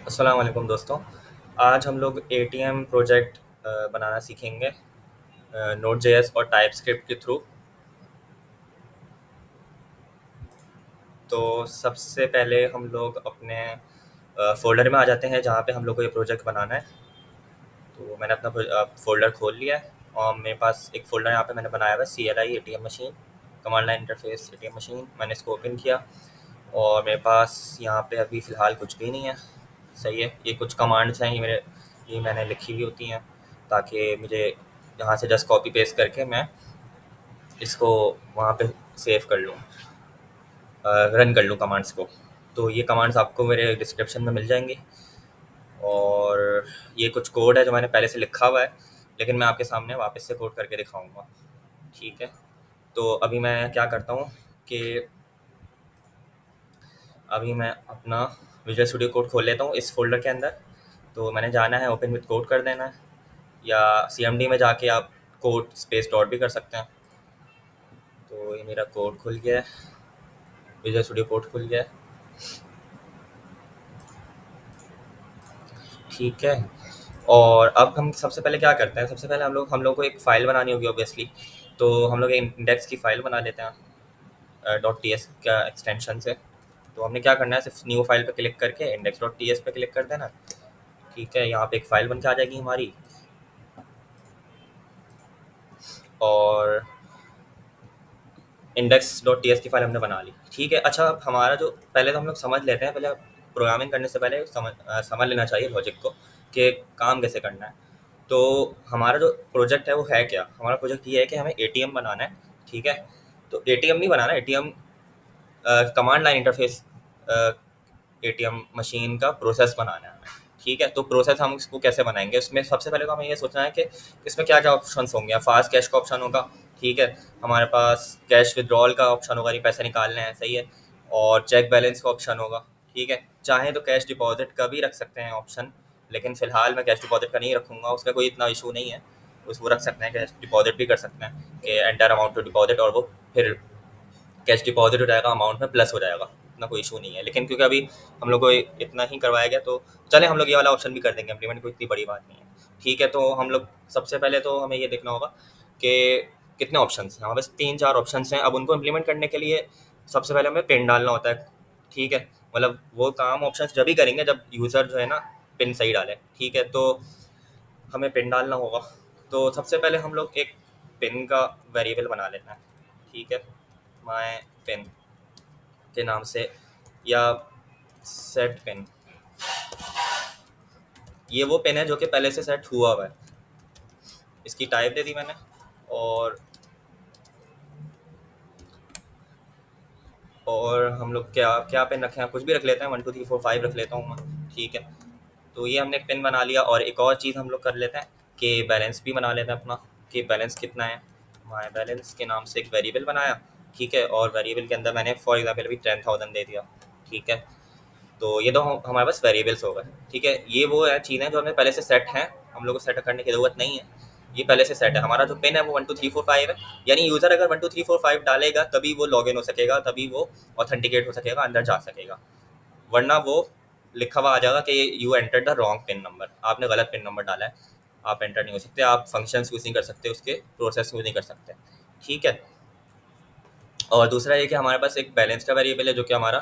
अस्सलाम वालेकुम दोस्तों। आज हम लोग एटीएम प्रोजेक्ट बनाना सीखेंगे नोड जेएस और टाइपस्क्रिप्ट के थ्रू। तो सबसे पहले हम लोग अपने फ़ोल्डर में आ जाते हैं जहाँ पे हम लोग को ये प्रोजेक्ट बनाना है। तो मैंने अपना फ़ोल्डर खोल लिया है और मेरे पास एक फ़ोल्डर यहाँ पे मैंने बनाया हुआ है CLI ATM machine, command line interface ATM machine. मैंने इसको ओपन किया और मेरे पास यहाँ पे अभी फ़िलहाल कुछ भी नहीं है। सही है, ये कुछ कमांड्स हैं, ये मैंने लिखी हुई होती हैं ताकि मुझे यहाँ से जस्ट कॉपी पेस्ट करके मैं इसको वहाँ पे सेव कर लूँ, रन कर लूँ कमांड्स को। तो ये कमांड्स आपको मेरे डिस्क्रिप्शन में मिल जाएंगी और ये कुछ कोड है जो मैंने पहले से लिखा हुआ है, लेकिन मैं आपके सामने वापस से कोड करके दिखाऊंगा। ठीक है, तो अभी मैं क्या करता हूँ कि अभी मैं अपना विजुअल स्टूडियो कोड खोल लेता हूँ इस फोल्डर के अंदर। तो मैंने जाना है ओपन विद कोड कर देना है, या CMD में जाके आप कोड स्पेस डॉट भी कर सकते हैं। तो ये मेरा कोड खुल गया है, विजुअल स्टूडियो कोड खुल गया है। ठीक है, और अब हम सबसे पहले क्या करते हैं, सबसे पहले हम लोग को एक फ़ाइल बनानी होगी ऑब्वियसली। तो हम लोग इंडेक्स की फ़ाइल बना लेते हैं डॉट टी एस का एक्सटेंशन से। तो हमने क्या करना है, सिर्फ न्यू फाइल पे क्लिक करके इंडेक्स डॉट टी एस पे क्लिक कर देना। ठीक है, यहाँ पे एक फ़ाइल बन के आ जाएगी हमारी। और इंडेक्स डॉट टी एस की फाइल हमने बना ली। ठीक है, अच्छा, अब हमारा जो पहले तो हम लोग समझ लेते हैं, पहले प्रोग्रामिंग करने से पहले समझ लेना चाहिए लॉजिक को कि काम कैसे करना है। तो हमारा जो प्रोजेक्ट है वो है क्या, हमारा प्रोजेक्ट ये है कि हमें एटीएम बनाना है। ठीक है, तो एटीएम नहीं बनाना, ATM command line interface ATM machine का प्रोसेस बनाना है हमें। ठीक है, तो प्रोसेस हम इसको कैसे बनाएंगे, उसमें सबसे पहले तो हमें ये सोचना है कि इसमें क्या क्या ऑप्शन होंगे। फास्ट कैश का ऑप्शन होगा। ठीक है, हमारे पास कैश विड्रॉल का ऑप्शन होगा, ये पैसे निकालने हैं। सही है, और चेक बैलेंस का ऑप्शन होगा। ठीक है, चाहे तो कैश डिपॉजिट का भी रख सकते हैं ऑप्शन, लेकिन फ़िलहाल मैं कैश डिपॉजिट का नहीं रखूँगा, उसमें कोई इतना इशू नहीं है। उसको रख सकते हैं, कैश डिपॉजिट भी कर सकते हैं कि एंटर अमाउंट टू डिपॉजिट, और वो फिर कैश डिपॉजिट हो जाएगा, अमाउंट में प्लस हो जाएगा, इतना कोई इशू नहीं है। लेकिन क्योंकि अभी हम लोग को इतना ही करवाया गया, तो चले हम लोग ये वाला ऑप्शन भी कर देंगे इम्प्लीमेंट, कोई इतनी बड़ी बात नहीं है। ठीक है, तो हम लोग सबसे पहले तो हमें ये देखना होगा कि कितने ऑप्शन हैं हमारे पास। 3-4 ऑप्शन हैं। अब उनको इम्प्लीमेंट करने के लिए सबसे पहले हमें पिन डालना होता है। ठीक है, मतलब वो काम ऑप्शन जब ही करेंगे जब यूज़र जो है ना पिन सही डाले। ठीक है, तो हमें पिन डालना होगा। तो सबसे पहले हम लोग एक पिन का वेरिएबल बना लेना है। ठीक है, माय पिन के नाम से, या सेट पिन। ये वो पिन है जो कि पहले से सेट हुआ हुआ है, इसकी टाइप दे दी मैंने। और हम लोग क्या क्या पिन रखें, कुछ भी रख लेते हैं, 1 2 3 4 5 रख लेता हूँ मैं। ठीक है, तो ये हमने एक पिन बना लिया। और एक और चीज़ हम लोग कर लेते हैं कि बैलेंस भी बना लेते हैं अपना, कि बैलेंस कितना है। माय बैलेंस के नाम से एक वेरिएबल बनाया। ठीक है, और वेरिएबल के अंदर मैंने फॉर एग्जाम्पल अभी 10,000 दे दिया। ठीक है, तो ये तो हमारे पास वेरिएबल्स हो गए। ठीक है, ये वो है चीज़ें जो हमें पहले से सेट हैं, हम लोग को सेट करने की ज़रूरत नहीं है, ये पहले से सेट है। हमारा जो पिन है वो 1 2 3 4 5 है, यानी यूज़र अगर 1 2 3 4 5 डालेगा तभी वो लॉगिन हो सकेगा, तभी वो ऑथेंटिकेट हो सकेगा, अंदर जा सकेगा। वरना वो लिखा हुआ आ जाएगा कि you enter the wrong pin number, आपने गलत पिन नंबर डाला है, आप एंटर नहीं हो सकते, आप फंक्शंस यूज़ नहीं कर सकते, उसके प्रोसेस यूज़ नहीं कर सकते। ठीक है, और दूसरा ये कि हमारे पास एक बैलेंस का वेरिएबल है जो कि हमारा,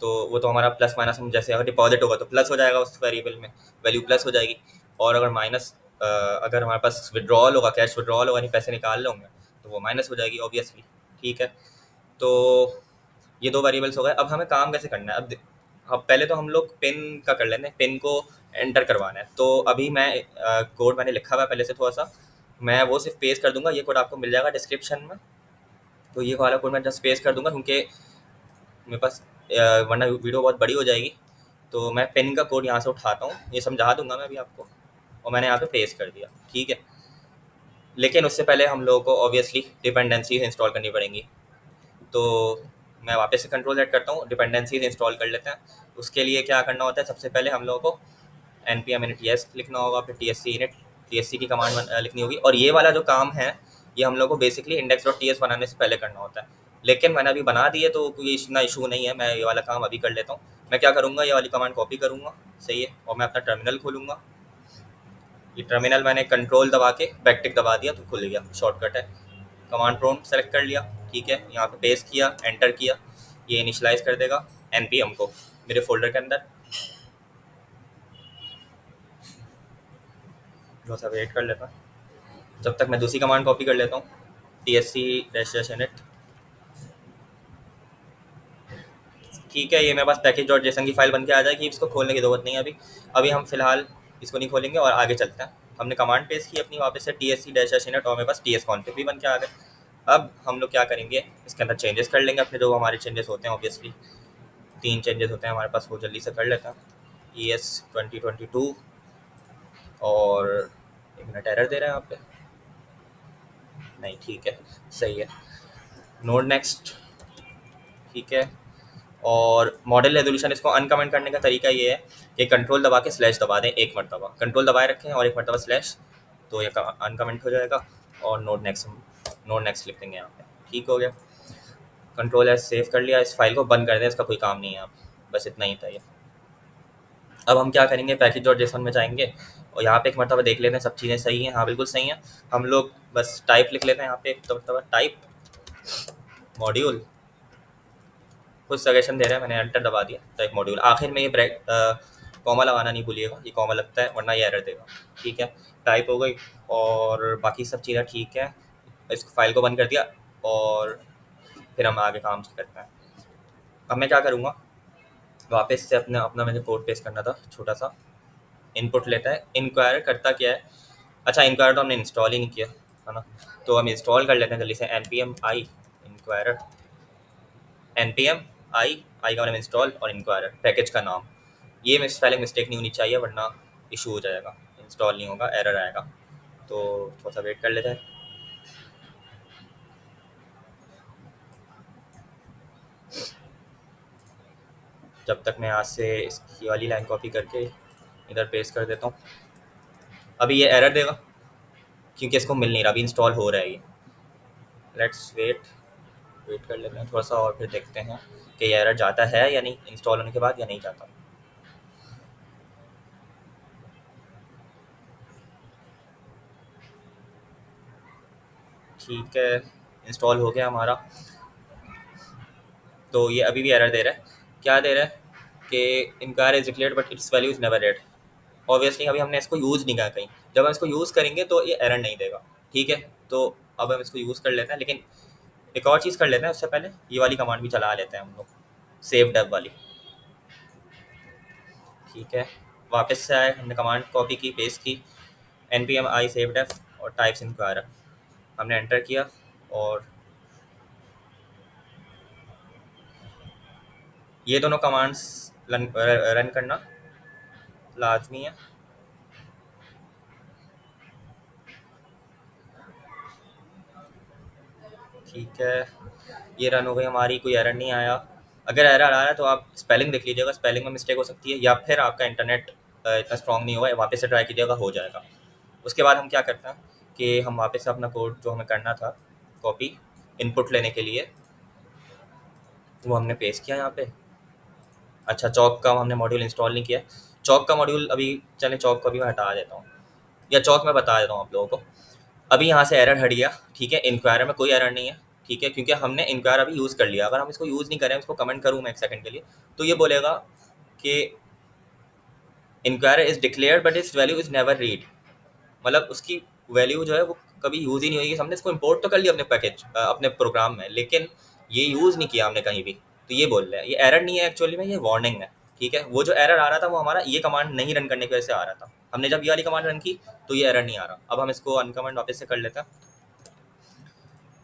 तो वो तो हमारा प्लस माइनस, हम जैसे अगर डिपॉजिट होगा तो प्लस हो जाएगा उस वेरिएबल में, वैल्यू प्लस हो जाएगी। और अगर माइनस, अगर हमारे पास विड्रॉल होगा, कैश विड्रॉल होगा, नहीं पैसे निकालने होंगे, तो वो माइनस हो जाएगी ऑब्वियसली। ठीक है, तो ये 2 वेरिएबल्स हो गए। अब हमें काम कैसे करना है, अब पहले तो हम लोग पिन का कर लेते हैं, पिन को एंटर करवाना है। तो अभी मैं कोड मैंने लिखा हुआ है पहले से थोड़ा सा, मैं वो सिर्फ पेस्ट कर दूंगा, ये कोड आपको मिल जाएगा डिस्क्रिप्शन में। तो ये वाला कोड मैं जस्ट पेस्ट कर दूंगा, क्योंकि मेरे पास वरना वीडियो बहुत बड़ी हो जाएगी। तो मैं पेन का कोड यहाँ से उठाता हूँ, ये समझा दूंगा मैं अभी आपको, और मैंने यहाँ पे पेस्ट कर दिया। ठीक है, लेकिन उससे पहले हम लोगों को ऑब्वियसली डिपेंडेंसीज इंस्टॉल करनी पड़ेंगी। तो मैं वापस से कंट्रोल Z करता हूँ, डिपेंडेंसीज इंस्टॉल कर लेते हैं। उसके लिए क्या करना होता है, सबसे पहले हम लोगों को npm init yes लिखना होगा, फिर tsc init, tsc की कमांड लिखनी होगी। और ये वाला जो काम है ये हम लोग को बेसिकली index.ts बनाने से पहले करना होता है। लेकिन मैंने अभी बना दिए तो कोई इतना इशू नहीं है, मैं ये वाला काम अभी कर लेता हूँ। मैं क्या करूँगा, ये वाली कमांड कॉपी करूँगा, सही है, और मैं अपना टर्मिनल खोलूँगा। ये टर्मिनल मैंने कंट्रोल दबा के बैकटिक दबा दिया तो खुल गया, शॉर्टकट है। कमांड प्रॉम्प्ट सेलेक्ट कर लिया, ठीक है, यहाँ पे पेस्ट किया, एंटर किया, ये इनिशियलाइज कर देगा npm को मेरे फोल्डर के अंदर। थोड़ा सा वेट कर लेता हूँ जब तक मैं दूसरी कमांड कॉपी कर लेता हूँ, tsc-init। ठीक है, ये मेरे पास पैकेज डॉट जेसन की फाइल बन के आ जाएगी, इसको खोलने की ज़रूरत नहीं है अभी। अभी हम फिलहाल इसको नहीं खोलेंगे और आगे चलते हैं। हमने कमांड पेस्ट की अपनी वापस से tsc-init और मेरे पास tsconfig भी बन के आ गए। अब हम लोग क्या करेंगे, इसके अंदर चेंजेस कर लेंगे अपने, जो हमारे चेंजेस होते हैं ऑब्वियसली 3 चेंजेस होते हैं हमारे पास, वो जल्दी से कर लेते हैं। ES 2022 और 1 मिनट, एरर दे रहा है यहाँ पे, नहीं ठीक है, सही है। नोड नेक्स्ट, ठीक है। और मॉडल रेजोल्यूशन, इसको अनकमेंट करने का तरीका ये है कि कंट्रोल दबा के स्लैश दबा दें, एक मरतबा कंट्रोल दबाए रखें और एक मरतबा स्लैश, तो ये अनकमेंट हो जाएगा। और नोड नेक्स्ट लिख देंगे यहाँ पे, ठीक हो गया। कंट्रोल एस सेव कर लिया, इस फाइल को बंद कर दें, इसका कोई काम नहीं है अब, बस इतना ही था ये। अब हम क्या करेंगे, पैकेज डॉट जेसन में जाएंगे और यहाँ पे एक मरतबा देख लेते हैं सब चीज़ें सही हैं, हाँ बिल्कुल सही हैं। हम लोग बस टाइप लिख लेते हैं यहाँ पे एक मरतबा, टाइप मॉड्यूल, कुछ सजेशन दे रहे हैं, मैंने एंटर दबा दिया, टाइप मॉड्यूल। आखिर में ये ब्रैक कॉमा लगाना नहीं भूलिएगा, ये कॉमा लगता है वरना ये एरर देगा, ठीक है। टाइप हो गई और बाकी सब चीज़ें ठीक है। इस फाइल को बंद कर दिया और फिर हम आगे काम करते हैं। अब मैं क्या करूँगा, वापस से अपना अपना मैंने कोड पेस्ट करना था, छोटा सा इनपुट लेता है, इंक्वायर करता क्या है। अच्छा, इंक्वायर तो हमने इंस्टॉल ही नहीं किया है ना, तो हम इंस्टॉल कर लेते हैं जल्दी से। npm i इंक्वायर, npm आई का मतलब इंस्टॉल और इंक्वायर पैकेज का नाम। ये मिस स्पेलिंग मिस्टेक नहीं होनी चाहिए वरना इशू हो जाएगा, इंस्टॉल नहीं होगा, एरर आएगा। तो थोड़ा सा वेट कर लेते हैं। जब तक मैं आज से इसकी वाली लाइन कॉपी करके इधर पेस्ट कर देता हूँ। अभी ये एरर देगा क्योंकि इसको मिल नहीं रहा, अभी इंस्टॉल हो रहा है ये। लेट्स वेट कर लेते हैं थोड़ा सा और फिर देखते हैं कि ये एरर जाता है या नहीं इंस्टॉल होने के बाद, या नहीं जाता। ठीक है, इंस्टॉल हो गया हमारा। तो ये अभी भी एरर दे रहा है, क्या दे रहा है कि इनकार is declared but its value is never red. Obviously अभी हमने इसको यूज़ नहीं किया कहीं, जब हम इसको यूज़ करेंगे तो ये एरर नहीं देगा, ठीक है। तो अब हम इसको यूज़ कर लेते हैं, लेकिन एक और चीज़ कर लेते हैं उससे पहले, ये वाली कमांड भी चला लेते हैं हम लोग, सेव डेव वाली, ठीक है। वापस से आए, हमने कमांड कॉपी की, पेस्ट की, npm i सेव डेव और टाइप्स इंक्वायर, हमने एंटर किया और ये दोनों कमांड्स रन करना लाजमी है। ठीक है, ये रन हो गई हमारी, कोई एरर नहीं आया। अगर एरर आ रहा है तो आप स्पेलिंग देख लीजिएगा, स्पेलिंग में मिस्टेक हो सकती है या फिर आपका इंटरनेट इतना स्ट्रॉन्ग नहीं हुआ है, वापस से ट्राई कीजिएगा, हो जाएगा। उसके बाद हम क्या करते हैं कि हम वापस से अपना कोड जो हमें करना था कॉपी इनपुट लेने के लिए, वो हमने पेस्ट किया यहाँ पे। अच्छा, चौक का हमने मॉड्यूल इंस्टॉल नहीं किया, चौक का मॉड्यूल अभी, चलें चौक को भी मैं हटा देता हूँ, या चौक मैं बता देता हूँ आप लोगों को। अभी यहाँ से एरर हट गया, ठीक है, इंक्वायर में कोई एरर नहीं है, ठीक है, क्योंकि हमने इंक्वायर अभी यूज़ कर लिया। अगर हम इसको यूज़ नहीं करें, इसको कमेंट करूँ मैं एक सेकंड के लिए, तो ये बोलेगा कि inquire is declared but its value is never read, मतलब उसकी वैल्यू जो है वो कभी यूज़ ही नहीं होगी। हमने इसको इंपोर्ट तो कर लिया अपने पैकेज अपने प्रोग्राम में, लेकिन ये यूज़ नहीं किया हमने कहीं भी, तो ये बोल रहा है। ये एरर नहीं है एक्चुअली में, ये वार्निंग है, ठीक है। वो जो एरर आ रहा था वो हमारा ये कमांड नहीं रन करने की वजह से आ रहा था, हमने जब ये वाली कमांड रन की तो ये एरर नहीं आ रहा। अब हम इसको अनकमेंट वापस से कर लेते हैं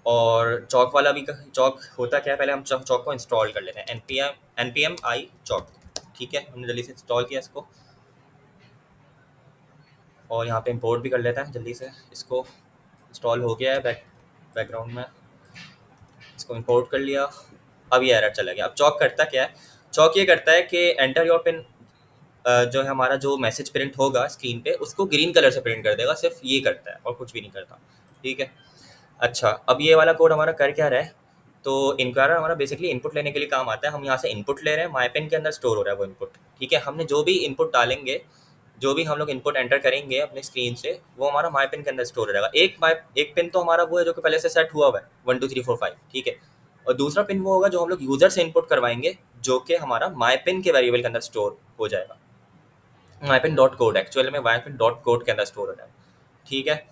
और चौक वाला भी, चौक होता क्या है, पहले हम चौक को इंस्टॉल कर लेते हैं, npm i चौक, ठीक है। हमने जल्दी से इंस्टॉल किया इसको और यहाँ पे इंपोर्ट भी कर लेते हैं जल्दी से। इसको इंस्टॉल हो गया है बैकग्राउंड में, इसको इंपोर्ट कर लिया। अब ये एरर चला गया। अब चौक करता क्या है, चौक ये करता है कि एंटर योर पिन, जो है हमारा जो मैसेज प्रिंट होगा स्क्रीन पे उसको ग्रीन कलर से प्रिंट कर देगा, सिर्फ ये करता है और कुछ भी नहीं करता, ठीक है। अच्छा, अब ये वाला कोड हमारा कर क्या रहा है तो इंक्वायरर हमारा बेसिकली इनपुट लेने के लिए काम आता है। हम यहाँ से इनपुट ले रहे हैं, माईपेन के अंदर स्टोर हो रहा है वो इनपुट। ठीक है, हमने जो भी इनपुट डालेंगे, जो भी हम लोग इनपुट एंटर करेंगे अपने स्क्रीन से, वो हमारा माईपेन के अंदर स्टोर हो जाएगा। एक पिन तो हमारा वो है जो कि पहले से सेट हुआ हुआ है 1 2 3 4 5। ठीक है, और दूसरा पिन वो होगा जो हम लोग यूजर से इनपुट करवाएंगे, जो कि हमारा माईपेन के वेरिएबल के अंदर स्टोर हो जाएगा। माईपेन डॉट कोड, एक्चुअल में माईपेन डॉट कोड के अंदर स्टोर हो जाएगा। ठीक है,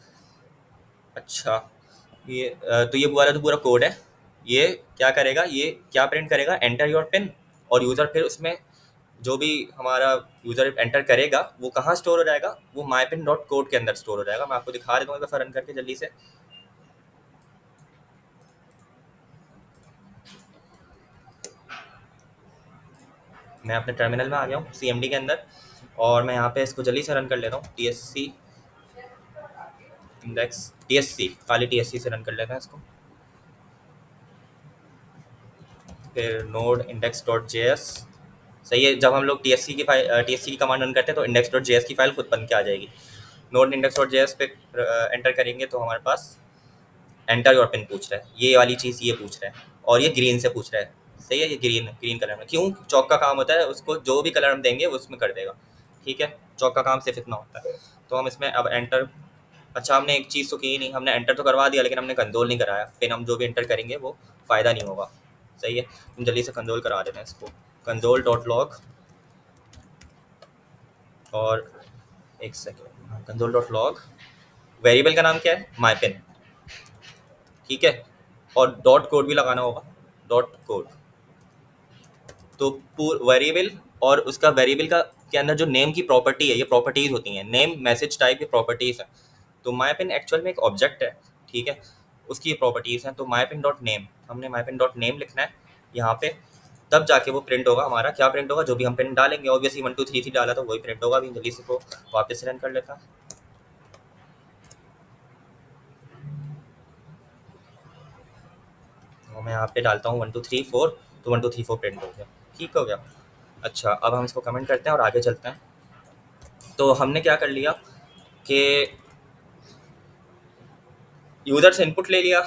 अच्छा, ये तो ये वाला जो पूरा कोड है, ये क्या करेगा, ये क्या प्रिंट करेगा, एंटर योर पिन। और यूज़र फिर उसमें जो भी हमारा यूज़र एंटर करेगा वो कहाँ स्टोर हो जाएगा, वो माईपिन डॉट कोड के अंदर स्टोर हो जाएगा। मैं आपको दिखा देता हूँ एक बार रन करके जल्दी से। मैं अपने टर्मिनल में आ गया हूँ CMD के अंदर, और मैं यहाँ पे इसको जल्दी से रन कर लेता हूँ। TSC इंडेक्स, TSC खाली TSC से रन कर लेते हैं इसको। फिर नोड इंडेक्स डॉट JS, सही है। जब हम लोग TSC की कमांड रन करते हैं तो इंडेक्स डॉट JS की फाइल खुद बन के आ जाएगी। नोड इंडेक्स डॉट JS पे एंटर करेंगे तो हमारे पास एंटर योर पिन पूछ रहा है, ये वाली चीज़ ये पूछ रहा है, और ये ग्रीन से पूछ रहा है। सही है, ये ग्रीन ग्रीन कलर में, क्यों, चौक का काम होता है, उसको जो भी कलर हम देंगे वो उसमें कर देगा। ठीक है, चौक का काम सिर्फ इतना होता है। तो हम इसमें अब एंटर, अच्छा हमने एक चीज़ तो की ही नहीं, हमने एंटर तो करवा दिया लेकिन हमने कंसोल नहीं कराया। पिन हम जो भी एंटर करेंगे वो फ़ायदा नहीं होगा। सही है, हम जल्दी से कंसोल करा देते हैं इसको। कंसोल डॉट लॉग, और एक second, console dot log, variable का नाम क्या है, माई पिन। ठीक है, और डॉट कोड भी लगाना होगा, डॉट कोड। तो वेरिएबल, और उसका वेरिएबल का के अंदर जो नेम की प्रॉपर्टी है, ये प्रॉपर्टीज होती हैं, नेम मैसेज टाइप, ये प्रॉपर्टीज है। तो माईपिन एक्चुअल में एक ऑब्जेक्ट है। ठीक है, उसकी प्रॉपर्टीज हैं। तो माईपिन डॉट नेम, हमने माईपिन डॉट नेम लिखना है यहाँ पे, तब जाके वो प्रिंट होगा। हमारा क्या प्रिंट होगा, जो भी हम पिन डालेंगे, ऑब्वियसली 1 2 3 3 डाला तो वही प्रिंट होगा। अभी जल्दी से को वापस रन कर लेता। तो मैं यहाँ पे डालता हूँ 1 2 3 4, तो 1 2 3 4 प्रिंट हो गया। ठीक हो गया। अच्छा, अब हम इसको कमेंट करते हैं और आगे चलते हैं। तो हमने क्या कर लिया कि यूज़र से इनपुट ले लिया,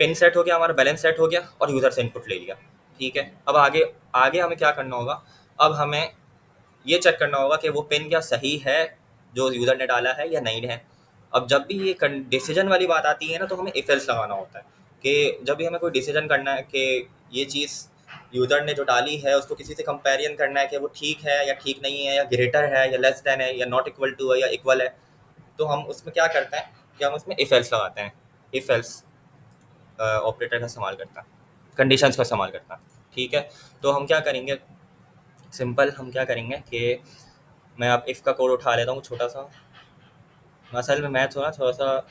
पिन सेट हो गया, हमारा बैलेंस सेट हो गया, और यूज़र से इनपुट ले लिया। ठीक है, अब आगे आगे हमें क्या करना होगा, अब हमें ये चेक करना होगा कि वो पिन क्या सही है जो यूज़र ने डाला है या नहीं है। अब जब भी ये डिसीजन वाली बात आती है ना, तो हमें इफ एल्स लगाना होता है कि जब भी हमें कोई डिसीजन करना है कि ये चीज़ यूज़र ने जो डाली है उसको किसी से कंपेरिजन करना है कि वो ठीक है या ठीक नहीं है, या ग्रेटर है या लेस देन है, या नॉट इक्वल टू है या इक्वल है, तो हम उसमें क्या करते हैं कि हम उसमें इफ एल्स लगाते हैं। इफ एल्स ऑपरेटर का इस्तेमाल करता है, कंडीशंस का इस्तेमाल करता है। ठीक है, तो हम क्या करेंगे, सिंपल हम क्या करेंगे कि मैं अब इफ़ का कोड उठा लेता हूँ छोटा सा। असल में मैं थोड़ा सा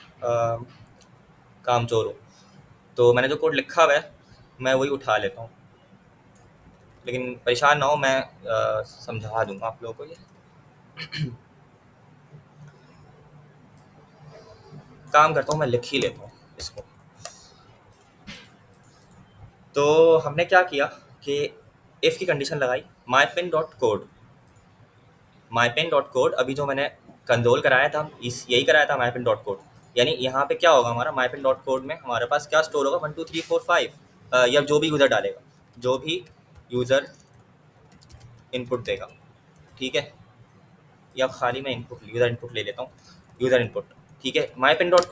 कामचोर हूँ, तो मैंने जो कोड लिखा हुआ है मैं वही उठा लेता हूँ, लेकिन परेशान ना हो, मैं समझा दूंगा आप लोगों को। ये काम करता हूँ, मैं लिख ही लेता हूँ इसको। तो हमने क्या किया कि इफ़ की कंडीशन लगाई, माईपिन डॉट कोड, माईपिन डॉट कोड, अभी जो मैंने कंसोल कराया था, इस यही कराया था माईपिन डॉट कोड। यानी यहाँ पे क्या होगा, हमारा माईपिन डॉट कोड में हमारे पास क्या स्टोर होगा, 1 2 3 4 5, या जो भी यूज़र डालेगा, जो भी यूज़र इनपुट देगा। ठीक है, या खाली मैं इनपुट यूज़र इनपुट ले लेता हूँ, यूज़र इनपुट। ठीक है, माईपिन डॉट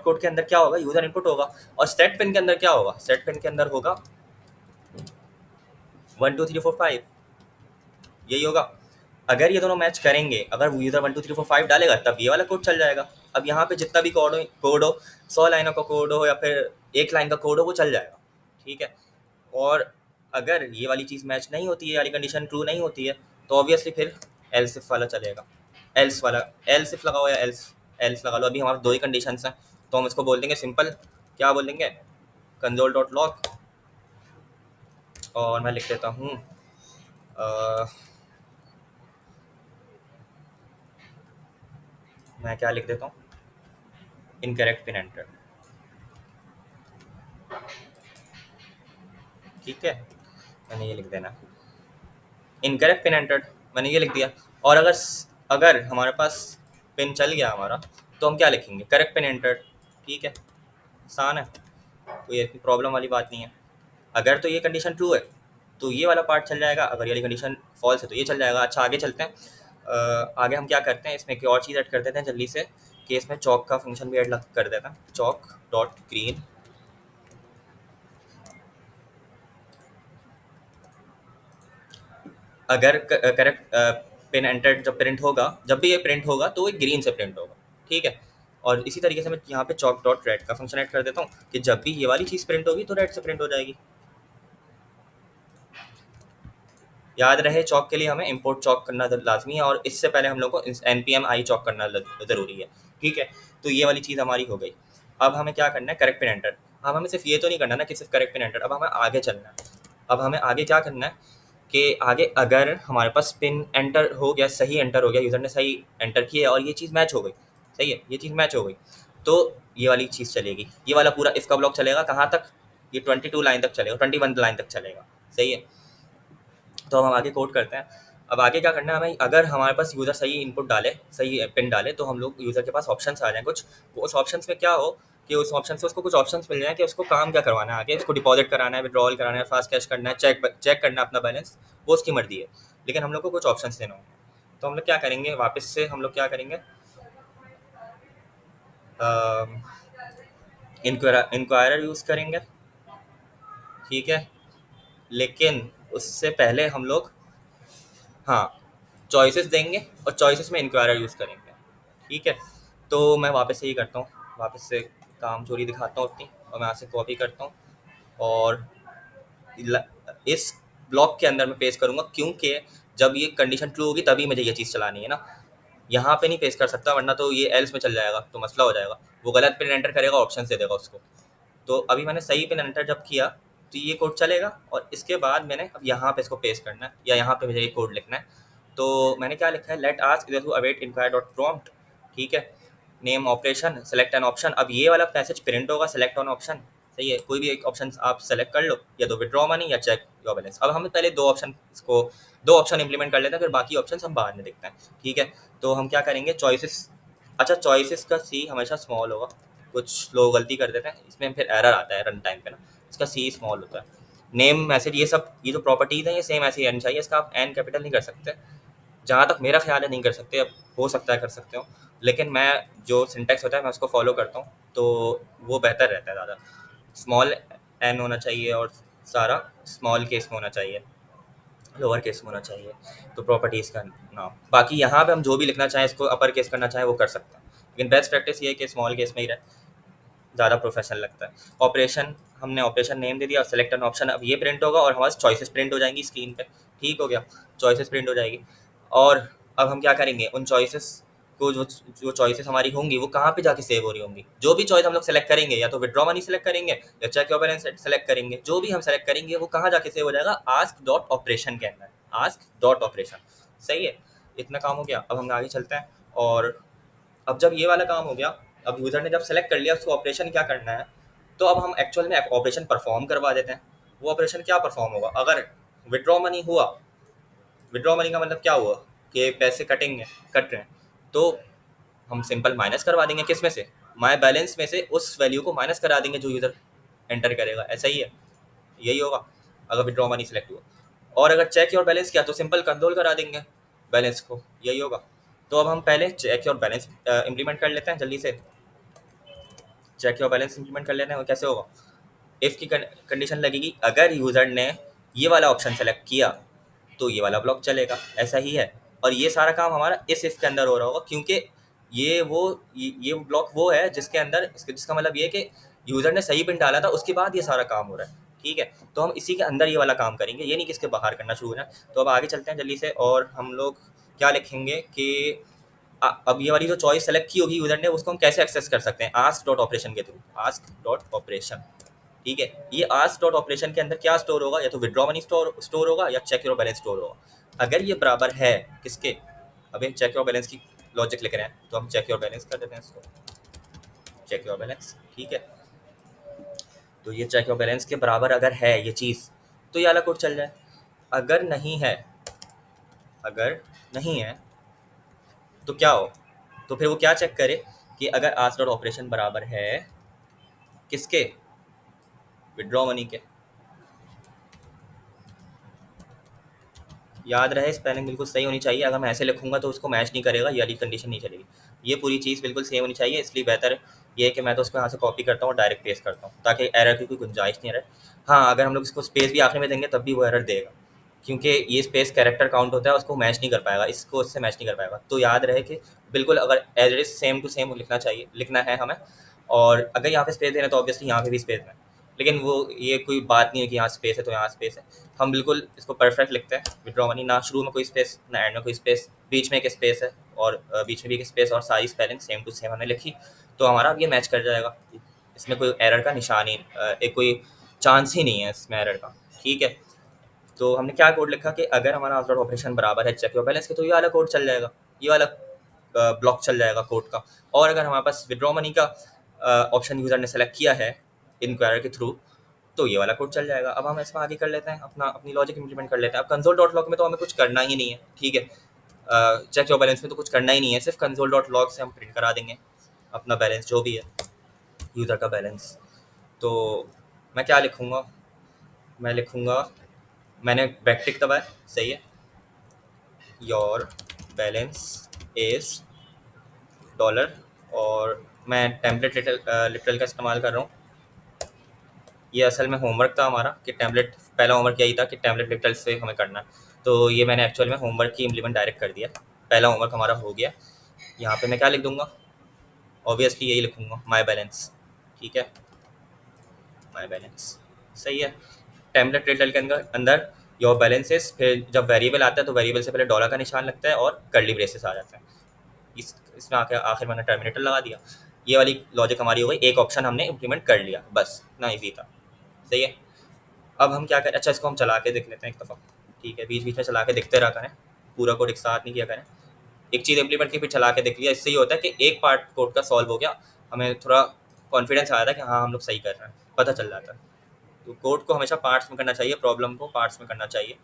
कोड के अंदर क्या होगा, यूज़र इनपुट होगा। और सेट पिन के अंदर क्या होगा, सेट पिन के अंदर होगा 1 2 3 4 5, यही होगा। अगर ये दोनों मैच करेंगे, अगर यूज़र 1 2 3 4 5 डालेगा तब ये वाला कोड चल जाएगा। अब यहाँ पे जितना भी कोड हो 100 लाइनों का कोड हो या फिर एक लाइन का कोड हो, वो चल जाएगा। ठीक है, और अगर ये वाली चीज़ मैच नहीं होती है, यानी कंडीशन ट्रू नहीं होती है, तो ऑब्वियसली फिर एल्स इफ वाला चलेगा। एल्स वाला, एल्स इफ लगाओ या एल्स एल्स लगा लो। अभी हमारे दो ही कंडीशंस हैं, तो हम इसको बोल देंगे सिंपल, क्या बोल देंगे, कंसोल डॉट लॉग, और मैं लिख देता हूँ मैं क्या लिख देता हूँ, इनकरेक्ट पिन एंटर। ठीक है, मैंने ये लिख देना, इनकरेक्ट पिन एंटर्ड, मैंने ये लिख दिया। और अगर अगर हमारे पास पिन चल गया हमारा, तो हम क्या लिखेंगे, करेक्ट पिन एंटर्ड। ठीक है, आसान है। तो ये इतनी प्रॉब्लम वाली बात नहीं है। अगर तो ये कंडीशन ट्रू है तो ये वाला पार्ट चल जाएगा, अगर ये वाली कंडीशन फॉल्स है तो ये चल जाएगा। अच्छा आगे चलते हैं। आगे हम क्या करते हैं, इसमें एक और चीज़ ऐड कर देते हैं जल्दी से, कि इसमें चौक का फंक्शन भी ऐड कर देते हैं। चौक डॉट ग्रीन, अगर करेक्ट पिन एंटर जब प्रिंट होगा, जब भी ये प्रिंट होगा तो ये ग्रीन से प्रिंट होगा, ठीक है। और इसी तरीके से मैं यहाँ पे चौक डॉट रेड का फंक्शन ऐड कर देता हूँ कि जब भी ये वाली चीज़ प्रिंट होगी तो रेड से प्रिंट हो जाएगी। याद रहे चौक के लिए हमें इंपोर्ट चौक करना लाजमी है, और इससे पहले हम लोग को npm आई चौक करना ज़रूरी है, ठीक है। तो ये वाली चीज़ हमारी हो गई। अब हमें क्या करना है, करेक्ट पिन एंटर। अब हमें सिर्फ ये तो नहीं करना ना कि सिर्फ करेक्ट पिन एंटर, अब हमें आगे चलना है। अब हमें आगे क्या करना है कि आगे अगर हमारे पास पिन एंटर हो गया, सही एंटर हो गया, यूज़र ने सही एंटर किया और ये चीज़ मैच हो गई, सही है, ये चीज़ मैच हो गई, तो ये वाली चीज़ चलेगी। ये वाला पूरा इसका ब्लॉक चलेगा कहाँ तक, ये 22 लाइन तक चलेगा, 21 लाइन तक चलेगा, सही है। तो अब हम आगे कोड करते हैं। अब आगे क्या करना है हमें, अगर हमारे पास यूज़र सही इनपुट डाले, सही पिन डाले, तो हम लोग यूज़र के पास ऑप्शंस आ जाएँ कुछ, उस ऑप्शंस में क्या हो कि उस ऑप्शन से उसको कुछ ऑप्शंस मिल जाए कि उसको काम क्या करवाना है आगे, उसको डिपॉजिट कराना है, विड्रॉल कराना है, फास्ट कैश करना है, चेक करना है अपना बैलेंस, वो उसकी मर्जी है, लेकिन हम लोग को कुछ ऑप्शंस देना होंगे। तो हम लोग क्या करेंगे, वापस से हम लोग क्या करेंगे, इंक्वायरर यूज़ करेंगे, ठीक है। लेकिन उससे पहले हम लोग, हाँ, चॉइसेस देंगे और चॉइसेस में इंक्वायरर यूज़ करेंगे, ठीक है। तो मैं वापस से ही करता हूँ, वापस से काम चोरी दिखाता हूँ अपनी, और मैं यहाँ से कॉपी करता हूँ और इस ब्लॉक के अंदर मैं पेस्ट करूँगा, क्योंकि जब ये कंडीशन ट्रू होगी तभी मुझे ये चीज़ चलानी है ना। यहाँ पे नहीं पेस्ट कर सकता वरना तो ये एल्स में चल जाएगा, तो मसला हो जाएगा, वो गलत पिन एंटर करेगा, ऑप्शन दे देगा उसको। तो अभी मैंने सही पिन एंटर जब किया तो ये कोड चलेगा, और इसके बाद मैंने अब यहाँ पे इसको पेस्ट करना है, या यहाँ पे मुझे ये कोड लिखना है। तो मैंने क्या लिखा है, let ask equal to await inquire dot prompt, ठीक है। Name operation select an option, अब ये वाला मैसेज प्रिंट होगा, सेलेक्ट ऑन ऑप्शन, सही है। कोई भी एक ऑप्शन आप सेलेक्ट कर लो, या तो विड्रॉ मनी या चेक योर बैलेंस। अब हम पहले दो ऑप्शन इंप्लीमेंट कर लेते हैं, फिर बाकी ऑप्शन हम बाद में देखते हैं, ठीक है। तो हम क्या करेंगे, चॉइसेस, अच्छा चॉइसेस का सी हमेशा स्मॉल होगा, कुछ लोग गलती कर देते हैं इसमें, फिर एरर आता है रन टाइम पे ना, इसका सी स्मॉल होता है। नेम मैसेज, ये सब ये जो प्रॉपर्टीज़ हैं ये सेम ऐसे ही रहनी चाहिए, इसका आप एन कैपिटल नहीं कर सकते, जहाँ तक मेरा ख्याल है नहीं कर सकते, अब हो सकता है कर सकते हो, लेकिन मैं जो सिंटैक्स होता है मैं उसको फॉलो करता हूँ, तो वो बेहतर रहता है ज़्यादा। स्मॉल एन होना चाहिए और सारा स्मॉल केस में होना चाहिए, लोअर केस में होना चाहिए, तो प्रॉपर्टीज़ का नाम। बाकी यहाँ पे हम जो भी लिखना चाहें, इसको अपर केस करना चाहें वो कर सकते हैं, लेकिन बेस्ट प्रैक्टिस ये है कि स्मॉल केस में ही रहे, ज़्यादा प्रोफेशनल लगता है। ऑपरेशन, हमने ऑपरेशन नेम दे दिया, सेलेक्ट एन ऑप्शन, अब ये प्रिंट होगा और हमारे चॉइसेस प्रिंट हो जाएंगी स्क्रीन पे, ठीक हो गया, चॉइसेस प्रिंट हो जाएगी। और अब हम क्या करेंगे, उन चॉइसेस को, जो जो चॉइसेस हमारी होंगी वो कहाँ पे जाके सेव हो रही होंगी, जो भी चॉइस हम लोग सेलेक्ट करेंगे, या तो विड्रॉ मनी सेलेक्ट करेंगे या चेक योर बैलेंस सेलेक्ट करेंगे, जो भी हम सेलेक्ट करेंगे वो कहाँ जाके सेव हो जाएगा, आस्क डॉट ऑपरेशन के अंदर, आस्क डॉट ऑपरेशन, सही है। इतना काम हो गया, अब हम आगे चलते हैं। और अब जब ये वाला काम हो गया, अब यूज़र ने जब सेलेक्ट कर लिया उसको ऑपरेशन क्या करना है, तो अब हम एक्चुअल में ऑपरेशन परफॉर्म करवा देते हैं। वो ऑपरेशन क्या परफॉर्म होगा, अगर विड्रॉ मनी हुआ, विड्रॉ मनी का मतलब क्या हुआ कि पैसे कटेंगे, कट रहे हैं, तो हम सिंपल माइनस करवा देंगे, किस में से, माय बैलेंस में से उस वैल्यू को माइनस करा देंगे जो यूज़र एंटर करेगा, ऐसा ही है, यही होगा अगर विड्रॉ मनी सेलेक्ट हुआ। और अगर चेक योर बैलेंस किया तो सिंपल कंट्रोल करा देंगे बैलेंस को, यही होगा। तो अब हम पहले चेक योर बैलेंस इंप्लीमेंट कर लेते हैं जल्दी से, चेक योर बैलेंस इंप्लीमेंट कर लेते हैं। और कैसे होगा, इफ़ की कंडीशन लगेगी, अगर यूज़र ने ये वाला ऑप्शन सेलेक्ट किया तो ये वाला ब्लॉक चलेगा, ऐसा ही है। और ये सारा काम हमारा इस इफ़ के अंदर हो रहा होगा, क्योंकि ये ब्लॉक वो है जिसके अंदर, जिसका मतलब ये है कि यूज़र ने सही पिन डाला था, उसके बाद ये सारा काम हो रहा है, ठीक है। तो हम इसी के अंदर ये वाला काम करेंगे, ये नहीं कि इसके बाहर करना शुरू हो जाए। तो अब आगे चलते हैं जल्दी से, और हम लोग क्या लिखेंगे कि अब ये वाली जो चॉइस सेलेक्ट की होगी यूज़र ने, उसको हम कैसे एक्सेस कर सकते हैं, आस्क डॉट ऑपरेशन के थ्रू, आस्क डॉट ऑपरेशन, ठीक है। ये आस्क डॉट ऑपरेशन के अंदर क्या स्टोर होगा, या तो विड्रॉ मनी स्टोर होगा या चेक योर बैलेंस स्टोर होगा। अगर ये बराबर है किसके, अभी चेक योर बैलेंस की लॉजिक लिख रहे हैं, तो हम चेक योर बैलेंस कर देते हैं इसको, चेक योर बैलेंस, ठीक है। तो ये चेक योर बैलेंस के बराबर अगर है ये चीज़, तो ये वाला कोड चल जाए। अगर नहीं है, अगर नहीं है तो क्या हो, तो फिर वो क्या चेक करे कि अगर आस्क डॉट ऑपरेशन बराबर है किसके, विड्रॉ मनी के। याद रहे स्पेलिंग बिल्कुल सही होनी चाहिए, अगर मैं ऐसे लिखूंगा तो उसको मैच नहीं करेगा, ये वाली कंडीशन नहीं चलेगी। ये पूरी चीज़ बिल्कुल सेम होनी चाहिए, इसलिए बेहतर ये है कि मैं तो उसको यहाँ से कॉपी करता हूँ और डायरेक्ट पेस्ट करता हूँ ताकि एरर की कोई गुंजाइश नहीं रहे। हाँ, अगर हम लोग इसको स्पेस भी आखिर में देंगे तब भी वो एरर देगा, क्योंकि ये स्पेस कैरेक्टर काउंट होता है, उसको मैच नहीं कर पाएगा, इसको उससे मैच नहीं कर पाएगा। तो याद रहे कि बिल्कुल अगर as it is same to same लिखना चाहिए, लिखना है हमें। और अगर यहाँ पे स्पेस देना है तो ऑब्वियसली यहाँ पे भी स्पेस देना है, लेकिन वो ये कोई बात नहीं है कि यहाँ स्पेस है तो यहाँ स्पेस है। हम बिल्कुल इसको परफेक्ट लिखते हैं, विड्रॉ मनी, ना शुरू में कोई स्पेस ना एंड में कोई स्पेस, बीच में एक स्पेस है और बीच में भी एक स्पेस, और सारी स्पेलिंग सेम टू सेम हमने लिखी, तो हमारा अब ये मैच कर जाएगा। इसमें कोई एरर का निशान ही एक कोई चांस ही नहीं है इसमें एरर का। ठीक है, तो हमने क्या कोड लिखा कि अगर हमारा आफ्टर ऑपरेशन बराबर है चेक योर बैलेंस के, तो ये वाला कोड चल जाएगा, ये वाला ब्लॉक चल जाएगा कोड का। और अगर हमारे पास विड्रॉ मनी का ऑप्शन यूज़र ने सेलेक्ट किया है इंक्वायरर के थ्रू, तो ये वाला कोड चल जाएगा। अब हम इसमें आगे कर लेते हैं, अपनी लॉजिक इंप्लीमेंट कर लेते हैं। अब कंसोल डॉट लॉग में तो हमें कुछ करना ही नहीं है, ठीक है। चेक योर बैलेंस में तो कुछ करना ही नहीं है, सिर्फ कंसोल डॉट लॉग से हम प्रिंट करा देंगे अपना बैलेंस जो भी है, यूज़र का बैलेंस। तो मैं क्या लिखूँगा, मैं लिखूँगा, मैंने बैकटिक दबाया, सही है, योर बैलेंस इज डॉलर, और मैं टेम्पलेट लिटरल का इस्तेमाल कर रहा हूँ। ये असल में होमवर्क था हमारा कि टेम्पलेट, पहला होमवर्क यही था कि टेम्पलेट लिटरल से हमें करना है, तो ये मैंने एक्चुअल में होमवर्क की इम्प्लीमेंट डायरेक्ट कर दिया। पहला होमवर्क हमारा हो गया। यहाँ पे मैं क्या लिख दूंगा, ऑब्वियसली यही लिखूंगा, माई बैलेंस। ठीक है, माई बैलेंस, सही है। टेम्पलेट लिटरल के अंदर अंदर योर बैलेंसेस, फिर जब वेरिएबल आता है तो वेरिएबल से पहले डॉलर का निशान लगता है और कर्ली ब्रेसेस आ जाता है। इसमें आके आखिर मैंने टर्मिनेटर लगा दिया। ये वाली लॉजिक हमारी हो गई, एक ऑप्शन हमने इम्प्लीमेंट कर लिया, बस इतना ईजी था, सही है। अब हम क्या करें, अच्छा इसको हम चला के देख लेते हैं एक दफ़ा। ठीक है, बीच बीच में चला के देखते रहा करें, पूरा कोड एक साथ नहीं किया करें। एक चीज़ इम्प्लीमेंट की फिर चला के देख लिया, इससे ये होता है कि एक पार्ट कोड का सॉल्व हो गया, हमें थोड़ा कॉन्फिडेंस आया था कि हाँ हम लोग सही कर रहे हैं, पता चल जाता है। तो कोड को हमेशा पार्ट्स में करना चाहिए, प्रॉब्लम को पार्ट्स में करना चाहिए।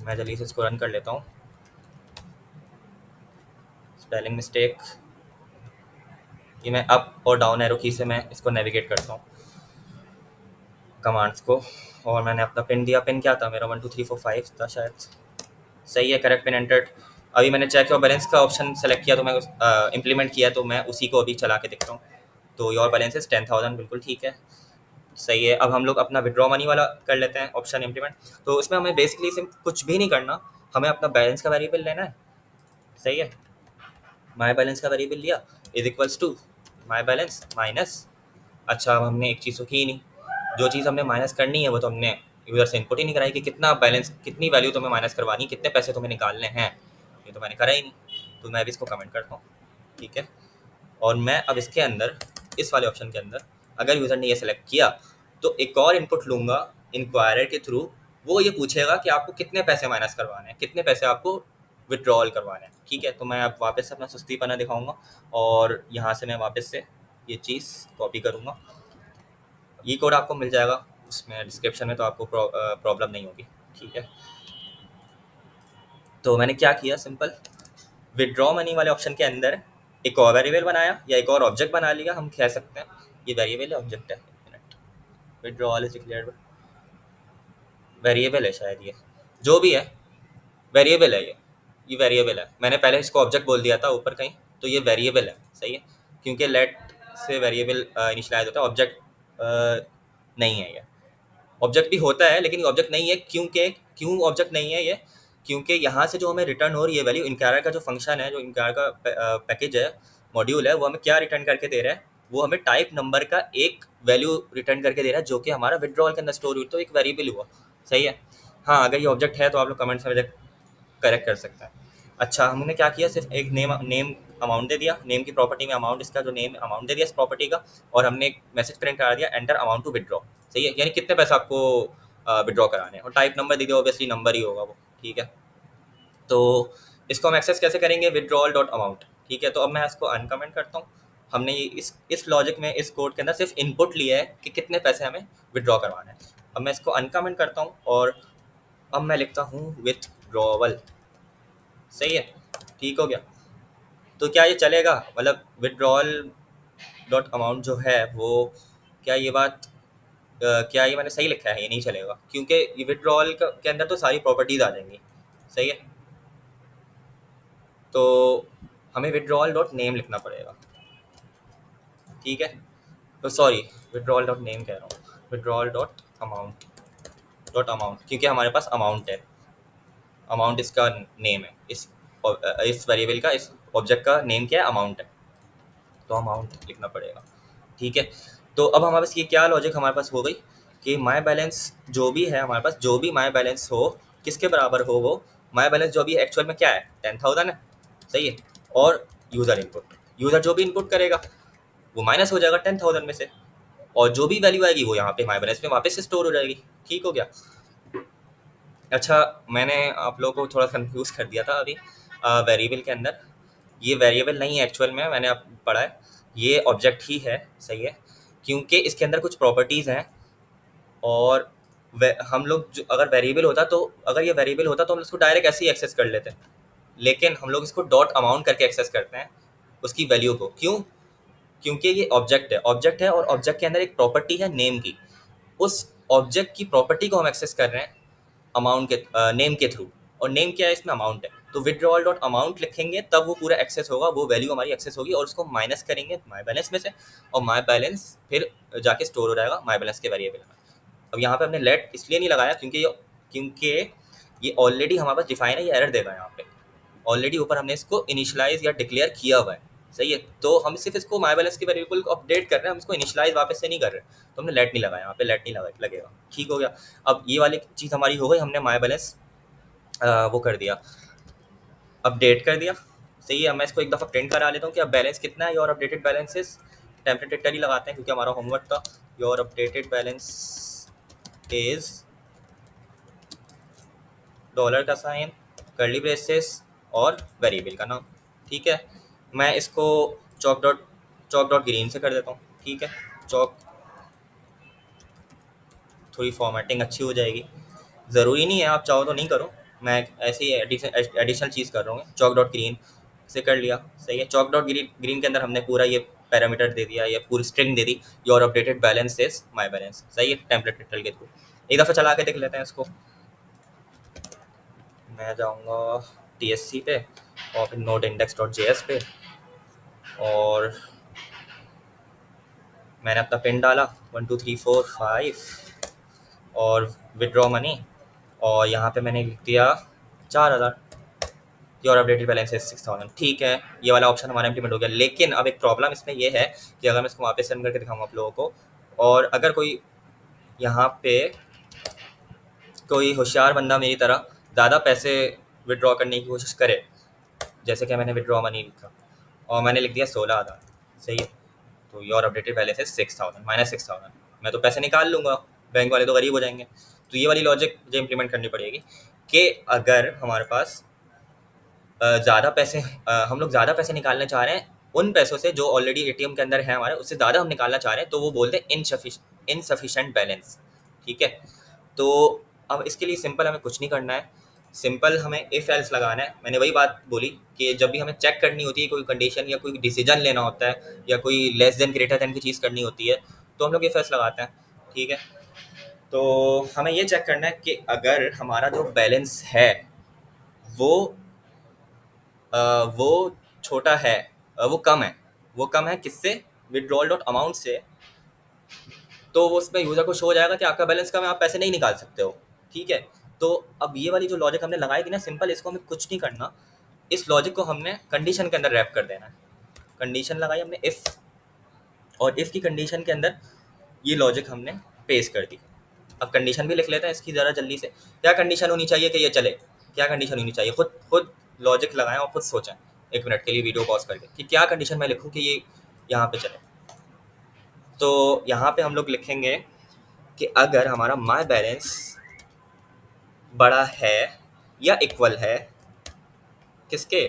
मैं जल्दी से इसको रन कर लेता हूँ। स्पेलिंग मिस्टेक, ये मैं अप और डाउन एरो की से मैं इसको नेविगेट करता हूँ कमांड्स को। और मैंने अपना पिन दिया, पिन क्या था मेरा, 1 2 3 4 5 था शायद, सही है, करेक्ट पिन एंटर्ड। अभी मैंने चेक योर बैलेंस का ऑप्शन सेलेक्ट किया, तो मैं इम्प्लीमेंट किया, तो मैं उसी को अभी चला के दिखता हूँ। तो योर बैलेंस इज 10,000, बिल्कुल ठीक है, सही है। अब हम लोग अपना विड्रॉ मनी वाला कर लेते हैं ऑप्शन इम्प्लीमेंट। तो इसमें हमें बेसिकली सिर्फ कुछ भी नहीं करना, हमें अपना बैलेंस का वेरिएबल लेना है, सही है। माई बैलेंस का वेरिएबल लिया, is equals to my balance minus, अच्छा अब हमने एक चीज़ तो की ही नहीं, जो चीज़ हमने माइनस करनी है वो तो हमने यूज़र से इनपुट ही नहीं कराई कि कितना बैलेंस, कितनी वैल्यू तुम्हें माइनस करवानी, कितने पैसे तुम्हें निकालने हैं, ये तो मैंने करा ही नहीं। तो मैं अभी इसको कमेंट करता हूँ, ठीक है। और मैं अब इसके अंदर, इस वाले ऑप्शन के अंदर, अगर यूज़र ने ये सेलेक्ट किया तो एक और इनपुट लूँगा इंक्वायरर के थ्रू। वो ये पूछेगा कि आपको कितने पैसे माइनस करवाने हैं, कितने पैसे आपको विड्रॉल करवाने हैं, ठीक है। तो मैं अब वापस से अपना सुस्तीपना दिखाऊंगा और यहाँ से मैं वापस से ये चीज़ कॉपी करूँगा। ये कोड आपको मिल जाएगा उसमें डिस्क्रिप्शन में, तो आपको प्रॉब्लम नहीं होगी, ठीक है। तो मैंने क्या किया, सिंपल विड्रॉ मनी वाले ऑप्शन के अंदर एक और वेरिएबल बनाया या एक और ऑब्जेक्ट बना लिया, हम कह सकते हैं। ये वेरिएबल है, ऑब्जेक्ट है, विड्रॉल इज डिक्लेयर्ड, वेरिएबल है शायद, ये जो भी है वेरिएबल है, ये वेरिएबल है। मैंने पहले इसको ऑब्जेक्ट बोल दिया था ऊपर कहीं, तो ये वेरिएबल है, सही है, क्योंकि लेट से वेरिएबल इनिशियलाइज होता है, ऑब्जेक्ट नहीं है ये। ऑब्जेक्ट भी होता है लेकिन ऑब्जेक्ट नहीं है, क्यों ऑब्जेक्ट नहीं है ये, क्योंकि यहाँ से जो हमें रिटर्न हो रही है वैल्यू, इनकार का जो फंक्शन है, जो इनकार का पैकेज है, मॉड्यूल है, वो हमें क्या रिटर्न करके दे रहा है, वो हमें टाइप नंबर का एक वैल्यू रिटर्न करके दे रहा है, जो कि हमारा विड्रॉल के अंदर स्टोर हुई, तो एक वेरिएबल हुआ, सही है। हाँ, अगर ये ऑब्जेक्ट है तो आप लोग कमेंट्स में मुझे करेक्ट कर सकते हैं। अच्छा, हमने क्या किया, सिर्फ एक नेम नेम अमाउंट दे दिया, नेम की प्रॉपर्टी में अमाउंट, इसका जो नेम अमाउंट दे दिया इस प्रॉपर्टी का, और हमने एक मैसेज प्रिंट करा दिया, एंटर अमाउंट टू विड्रॉ, सही है, यानी कितने पैसे आपको विड्रॉ कराने हैं, और टाइप नंबर दे दिया, ऑब्वियसली नंबर ही होगा वो, ठीक है। तो इसको हम एक्सेस कैसे करेंगे, विड्रॉल डॉट अमाउंट, ठीक है। तो अब मैं इसको अनकमेंट करता हूँ। हमने ये इस लॉजिक में, इस कोड के अंदर सिर्फ इनपुट लिया है कि कितने पैसे हमें विड्रॉ करवाना है। अब मैं इसको अनकमेंट करता हूँ और अब मैं लिखता हूँ विथड्रॉवल, सही है, ठीक हो गया। तो क्या ये चलेगा, मतलब विड्रॉल डॉट अमाउंट जो है वो, क्या ये बात क्या ये मैंने सही लिखा है? ये नहीं चलेगा क्योंकि विड्रॉल के अंदर तो सारी प्रॉपर्टीज आ जाएंगी। सही है, तो हमें विड्रॉल डॉट नेम लिखना पड़ेगा। ठीक है, तो सॉरी, विड्रॉल डॉट नेम कह रहा हूँ, विड्रॉल डॉट अमाउंट क्योंकि हमारे पास अमाउंट है, अमाउंट इसका नेम है, इस वेरिएबल का, इस ऑब्जेक्ट का नेम क्या है? अमाउंट है, तो अमाउंट लिखना पड़ेगा। ठीक है, तो अब हमारे पास ये क्या लॉजिक हमारे पास हो गई कि माई बैलेंस जो भी है हमारे पास, जो भी माई बैलेंस हो, किसके बराबर हो वो? माई बैलेंस जो भी एक्चुअल में क्या है? 10,000 है। सही है, और यूज़र इनपुट, यूज़र जो भी इनपुट करेगा वो माइनस हो जाएगा 10,000 में से, और जो भी वैल्यू आएगी वो यहाँ पे माई बैलेंस में वापस से स्टोर हो जाएगी। ठीक हो गया? अच्छा, मैंने आप लोगों को थोड़ा कंफ्यूज कर दिया था अभी वेरिएबल के अंदर। ये वेरिएबल नहीं है एक्चुअल में, मैंने अब पढ़ा है, ये ऑब्जेक्ट ही है। सही है, क्योंकि इसके अंदर कुछ प्रॉपर्टीज़ हैं, और हम लोग जो अगर वेरिएबल होता तो, अगर ये वेरिएबल होता तो हम इसको डायरेक्ट ऐसे ही एक्सेस कर लेते हैं, लेकिन हम लोग इसको डॉट अमाउंट करके एक्सेस करते हैं उसकी वैल्यू को। क्यों? क्योंकि ये ऑब्जेक्ट है, ऑब्जेक्ट है, और ऑब्जेक्ट के अंदर एक प्रॉपर्टी है नेम की, उस ऑब्जेक्ट की प्रॉपर्टी को हम एक्सेस कर रहे हैं अमाउंट के नेम के थ्रू, और नेम क्या है इसमें? अमाउंट है। तो विड्रॉल डॉट अमाउंट लिखेंगे तब वो पूरा एक्सेस होगा, वो वैल्यू हमारी एक्सेस होगी, और उसको माइनस करेंगे माई बैलेंस में से, और माई बैलेंस फिर जाके स्टोर हो जाएगा माई बैलेंस के वेरिएबल में। अब यहाँ पे हमने लेट इसलिए नहीं लगाया क्योंकि ये ऑलरेडी हमारे पास डिफाइन है, ये एरर देगा यहाँ पे, ऑलरेडी ऊपर हमने इसको इनिशियलाइज या डिक्लेयर किया हुआ है। सही है, तो हम सिर्फ इसको माई बैलेंस के वेरिएबल को अपडेट कर रहे हैं, हम इसको इनिशियलाइज वापस से नहीं कर रहे, तो हमने लेट नहीं लगाया, यहाँ पे लेट नहीं लगेगा। ठीक हो गया? अब ये वाली चीज़ हमारी हो गई, हमने माई बैलेंस वो कर दिया, अपडेट कर दिया। सही है, मैं इसको एक दफ़ा प्रिंट करा लेता हूँ कि अब बैलेंस कितना है। Your updated balance is temperature ही लगाते हैं क्योंकि हमारा होमवर्क था। Your updated balance is dollar का साइन, कर्ली ब्रेसेस, और वेरिएबल का नाम। ठीक है, मैं इसको चॉक डॉट ग्रीन से कर देता हूँ। ठीक है, चॉक, थोड़ी फॉर्मेटिंग अच्छी हो जाएगी। ज़रूरी नहीं है, आप चाहो तो नहीं करो, मैं ऐसे ही एडिशनल चीज़ कर रहा हूँ। चॉक डॉट ग्रीन से कर लिया। सही है, चॉक डॉट ग्रीन के अंदर हमने पूरा ये पैरामीटर दे दिया, ये पूरी string they the, your updated balance is my balance. सही है, टेम्पलेट ट्यूटोरियल के थ्रू एक दफ़ा चला के देख लेते हैं इसको। मैं जाऊँगा TSC पे, और फिर नोट इंडेक्स डॉट JS पे, और मैंने अपना पिन डाला 1 2 3 4 5, और विड्रॉ मनी, और यहाँ पे मैंने लिख दिया 4,000। योर अपडेटेड बैलेंस है 6,000। ठीक है, ये वाला ऑप्शन हमारा इम्प्लीमेंट हो गया, लेकिन अब एक प्रॉब्लम इसमें ये है कि अगर मैं इसको वापस रन करके दिखाऊँ आप लोगों को, और अगर कोई यहाँ पे कोई होशियार बंदा मेरी तरह ज़्यादा पैसे विड्रॉ करने की कोशिश करे, जैसे कि मैंने विड्रॉ मनी लिखा और मैंने लिख दिया 16,000। सही है, तो योर अपडेटेड बैलेंस है 6,000 माइनस 6,000, मैं तो पैसे निकाल लूँगा, बैंक वाले तो गरीब हो जाएंगे। तो ये वाली लॉजिक मुझे इम्प्लीमेंट करनी पड़ेगी कि अगर हमारे पास ज़्यादा पैसे, हम लोग ज़्यादा पैसे निकालना चाह रहे हैं उन पैसों से जो ऑलरेडी ATM के अंदर है हमारे, उससे ज़्यादा हम निकालना चाह रहे हैं, तो वो बोलते हैं इनसफिशेंट बैलेंस। ठीक है, तो अब इसके लिए सिंपल हमें कुछ नहीं करना है, सिंपल हमें इफ एल्स लगाना है। मैंने वही बात बोली कि जब भी हमें चेक करनी होती है कोई कंडीशन या कोई डिसीजन लेना होता है या कोई लेस देन ग्रेटर देन की चीज़ करनी होती है, तो हम लोग इफ एल्स लगाते हैं। ठीक है, तो हमें ये चेक करना है कि अगर हमारा जो बैलेंस है वो वो छोटा है, वो कम है, वो कम है किससे? विड्रॉल डॉट अमाउंट से, तो वो उसमें यूज़र को शो हो जाएगा कि आपका बैलेंस कम है, आप पैसे नहीं निकाल सकते हो। ठीक है, तो अब ये वाली जो लॉजिक हमने लगाई थी ना, सिंपल, इसको हमें कुछ नहीं करना, इस लॉजिक को हमने कंडीशन के अंदर रैप कर देना है। कंडीशन लगाई हमने इफ़, और इफ़ की कंडीशन के अंदर ये लॉजिक हमने पेश कर दी। अब कंडीशन भी लिख लेते हैं इसकी ज़रा जल्दी से। क्या कंडीशन होनी चाहिए कि ये चले? क्या कंडीशन होनी चाहिए? खुद खुद लॉजिक लगाएं और खुद सोचें 1 मिनट के लिए वीडियो पॉज करके कि क्या कंडीशन मैं लिखूँ कि ये यहाँ पे चले। तो यहाँ पे हम लोग लिखेंगे कि अगर हमारा माई बैलेंस बड़ा है या इक्वल है किसके?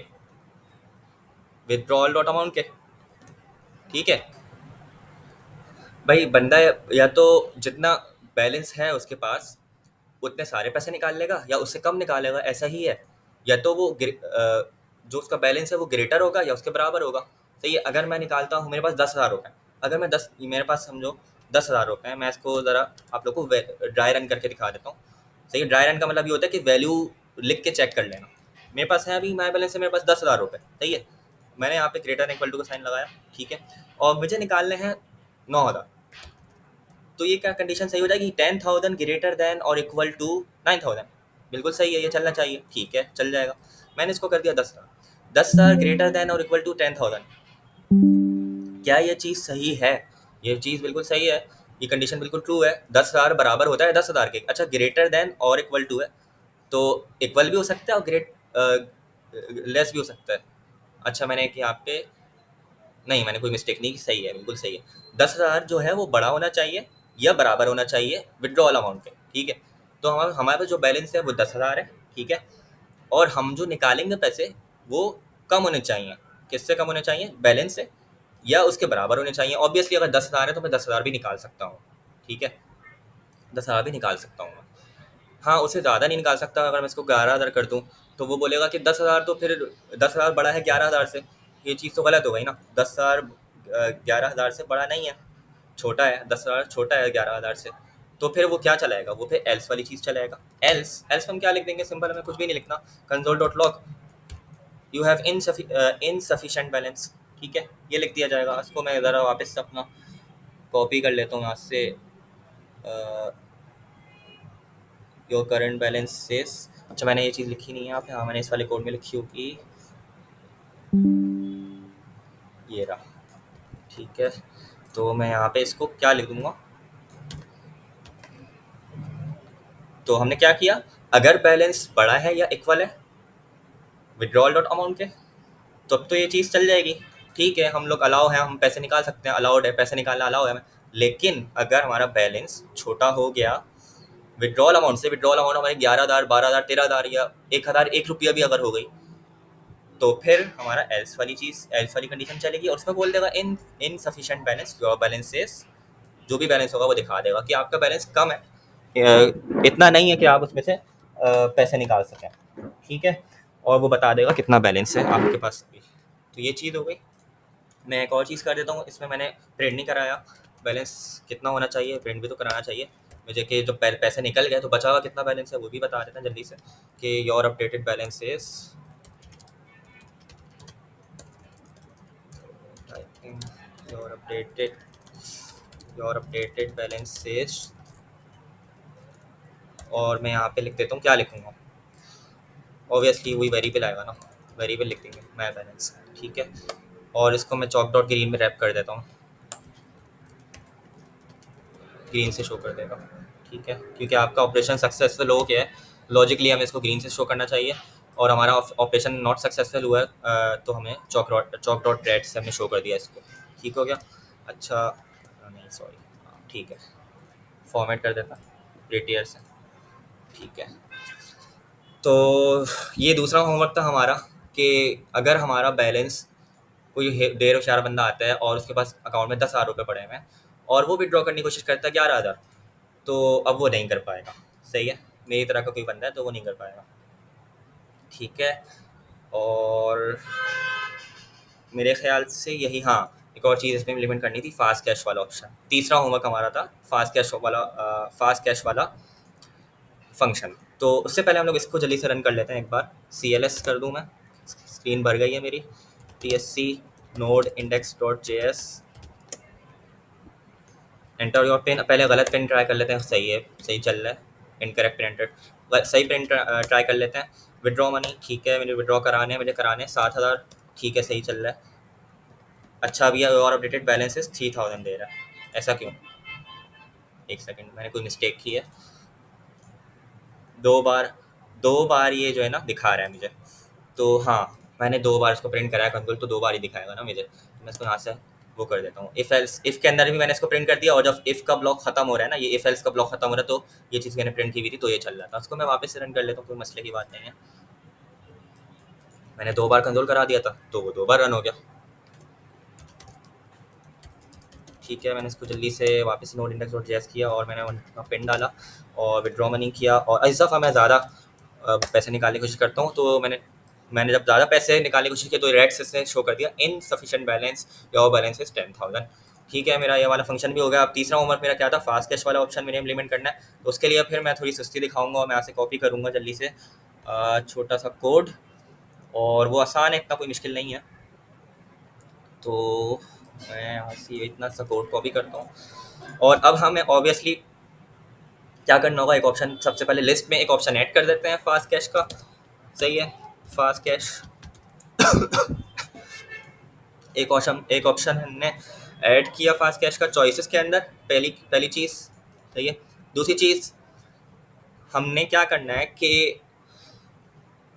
विथड्रॉल डॉट अमाउंट के। ठीक है भाई, बंदा या तो जितना बैलेंस है उसके पास उतने सारे पैसे निकाल लेगा या उससे कम निकालेगा, ऐसा ही है। या तो वो जो उसका बैलेंस है वो ग्रेटर होगा या उसके बराबर होगा। सही है, अगर मैं निकालता हूँ, मेरे पास 10,000 रुपये, अगर मैं 10, मेरे पास समझो 10,000 रुपये हैं। मैं इसको ज़रा आप लोग को ड्राई रन करके दिखा देता हूँ। सही है, ड्राई रन का मतलब ये होता है कि वैल्यू लिख के चेक कर लेना। मेरे पास है अभी माई बैलेंस है मेरे पास 10,000 रुपये, सही है। मैंने यहाँ पे ग्रेटर इक्वल टू का साइन लगाया, ठीक है, और मुझे निकालने हैं 9,000। तो ये क्या कंडीशन सही हो जाएगी, 10,000 ग्रेटर देन और इक्वल टू 9,000। बिल्कुल सही है, ये चलना चाहिए, ठीक है, चल जाएगा। मैंने इसको कर दिया 10,000, 10,000 ग्रेटर देन और इक्वल टू 10,000। क्या ये चीज़ सही है? ये चीज़ बिल्कुल सही है, ये कंडीशन बिल्कुल ट्रू है। 10,000 बराबर होता है 10,000 के। अच्छा, ग्रेटर देन और इक्वल टू है, तो इक्वल भी हो सकता है और लेस भी हो सकता है। अच्छा, मैंने एक यहाँ पे नहीं, मैंने कोई मिस्टेक नहीं की, सही है, बिल्कुल सही है। 10,000 जो है वो बड़ा होना चाहिए या बराबर होना चाहिए विड्रॉल अमाउंट के, ठीक है। तो हमारे हमारे पास जो बैलेंस है वो 10,000 है, ठीक है, और हम जो निकालेंगे पैसे वो कम होने चाहिए। किससे कम होने चाहिए? बैलेंस से, या उसके बराबर होने चाहिए। ऑब्वियसली अगर 10,000 है तो मैं 10,000 भी निकाल सकता हूँ, ठीक है, 10,000 भी निकाल सकता हूँ मैं। हाँ, उससे ज़्यादा नहीं निकाल सकता। अगर मैं इसको 11,000 कर दूँ तो वो बोलेगा कि 10,000, तो फिर 10,000 बड़ा है 11,000 से। ये चीज़ तो गलत हो गई ना। 10,000 11,000 से बड़ा नहीं है, छोटा है। 10,000 छोटा है 11,000 से। तो फिर वो क्या चलाएगा? वो फिर एल्स वाली चीज़ चलाएगा। एल्स एल्स हम क्या लिख देंगे? सिंपल, हमें कुछ भी नहीं लिखना। Console dot log you have insufficient balance, ठीक है, ये लिख दिया जाएगा। इसको मैं ज़रा वापस से अपना कॉपी कर लेता हूँ यहाँ से। योर करंट बैलेंस सेस, अच्छा मैंने ये चीज़ लिखी नहीं है यहाँ पे, हाँ मैंने इस वाले कोड में लिखी होगी, ये रहा, ठीक है। तो मैं यहाँ पे इसको क्या लिख दूंगा? तो हमने क्या किया, अगर बैलेंस बड़ा है या इक्वल है विड्रॉल डॉट अमाउंट के, तो अब तो ये चीज़ चल जाएगी, ठीक है। हम लोग अलाउ है, हम पैसे निकाल सकते हैं, अलाउड है, पैसे निकालना अलाउ है हमें। लेकिन अगर हमारा बैलेंस छोटा हो गया विड्रॉल अमाउंट से, विड्रॉल अमाउंट हमारे 11,000 12,000 13,000 या 1,000 1 रुपया भी अगर हो गई, तो फिर हमारा एल्स वाली चीज़, एल्स वाली कंडीशन चलेगी, और उसमें बोल देगा insufficient balance, your balance is, जो भी बैलेंस होगा वो दिखा देगा कि आपका बैलेंस कम है, इतना नहीं है कि आप उसमें से पैसे निकाल सकें, ठीक है। और वो बता देगा कितना बैलेंस है आपके पास अभी। तो ये चीज़ हो गई। मैं एक और चीज़ कर देता हूँ, इसमें मैंने प्रिंट नहीं कराया बैलेंस कितना होना चाहिए, प्रिंट भी तो कराना चाहिए मुझे, कि जो पैसे निकल गए तो बचा हुआ कितना बैलेंस है वो भी बता देता जल्दी से, कि your updated balance is, I think your updated balance is, और मैं यहाँ पे लिख देता हूँ, क्या लिखूँगा, ऑब्वियसली वही वेरिएबल आएगा ना, वेरिएबल लिख देंगे माई बैलेंस, ठीक है। और इसको मैं चॉक डॉट ग्रीन में रैप कर देता हूँ, ग्रीन से शो कर देगा, ठीक है, क्योंकि आपका ऑपरेशन सक्सेसफुल हो गया है, लॉजिकली हमें इसको ग्रीन से शो करना चाहिए। और हमारा ऑपरेशन नॉट सक्सेसफुल हुआ है, तो हमें चॉक डॉट रेड से हमने शो कर दिया इसको, ठीक हो गया। अच्छा नहीं सॉरी, ठीक है, फॉर्मेट कर देता प्रीटियर से, ठीक है। तो ये दूसरा होमवर्क था हमारा, कि अगर हमारा बैलेंस, कोई देर होशियार बंदा आता है और उसके पास अकाउंट में 10,000 रुपये पड़े हुए हैं और वो विड्रॉ करने की कोशिश करता है 11,000, तो अब वो नहीं कर पाएगा, सही है। मेरी तरह का कोई बंदा है तो वो नहीं कर पाएगा, ठीक है। और मेरे ख्याल से यही, हाँ, एक और चीज़ इसमें इम्प्लीमेंट करनी थी, फास्ट कैश वाला ऑप्शन। तीसरा होमवर्क हमारा था फास्ट कैश वाला फंक्शन। तो उससे पहले हम लोग इसको जल्दी से रन कर लेते हैं एक बार। CLS कर दूँ मैं, स्क्रीन भर गई है मेरी। TSC node index dot JS, enter your pin. पहले गलत पिन ट्राई कर लेते हैं, सही है, सही चल रहा है, इनकरेक्ट पिन एंटर, सही पिन ट्राई कर लेते हैं। विड्रॉ मनी, ठीक है, मुझे विड्रॉ कराने हैं, मुझे कराने हैं 7,000, ठीक है, सही चल रहा है। अच्छा भैया, और अपडेटेड बैलेंस 3,000 दे रहा है, ऐसा क्यों? एक सेकंड, मैंने कोई मिस्टेक की है। दो बार ये जो है ना दिखा रहा है मुझे, तो हाँ, मैंने 2 बार इसको प्रिंट कराया कंट्रोल, तो 2 बार ही दिखाएगा ना मुझे। मैं इसको यहाँ से वो कर देता हूँ, इफ के अंदर भी मैंने इसको प्रिंट कर दिया, और जब इफ का ब्लॉक खत्म हो रहा है ना, ये इफ एल्स का ब्लॉक खत्म हो रहा है, तो ये चीज़ मैंने प्रिंट की हुई थी, तो ये चल रहा था। उसको मैं वापस से रन कर लेता हूँ, कोई मसले की बात नहीं है। मैंने 2 बार कंट्रोल करा दिया था तो वो 2 बार रन हो गया, ठीक है। मैंने इसको जल्दी से वापस नोड इंडेक्स डॉट जेएस किया और मैंने उनका पिन डाला और विड्रॉ मनी किया। और इस दफ़ा मैं ज़्यादा पैसे निकालने की कोशिश करता हूँ, तो मैंने जब ज़्यादा पैसे निकालने की कोशिश की तो रेड से शो कर दिया insufficient balance, your balance is 10,000। ठीक है, मेरा ये वाला फंक्शन भी हो गया। अब तीसरा होमवर्क मेरा क्या था, फास्ट कैश वाला ऑप्शन मैंने इम्प्लीमेंट करना है। तो उसके लिए फिर मैं थोड़ी सुस्ती दिखाऊंगा और मैं यहाँ से कॉपी करूँगा जल्दी से छोटा सा कोड, और वो आसान है, इतना कोई मुश्किल नहीं है। तो मैं यहाँ से इतना सा कोड कॉपी करता हूँ, और अब हमें ऑब्वियसली क्या करना होगा, एक ऑप्शन सबसे पहले लिस्ट में एक ऑप्शन ऐड कर देते हैं फास्ट कैश का। सही है, फास्ट कैश एक ऑप्शन हमने ऐड किया फास्ट कैश का चॉइसेस के अंदर, पहली पहली चीज़। सही है। दूसरी चीज़ हमने क्या करना है कि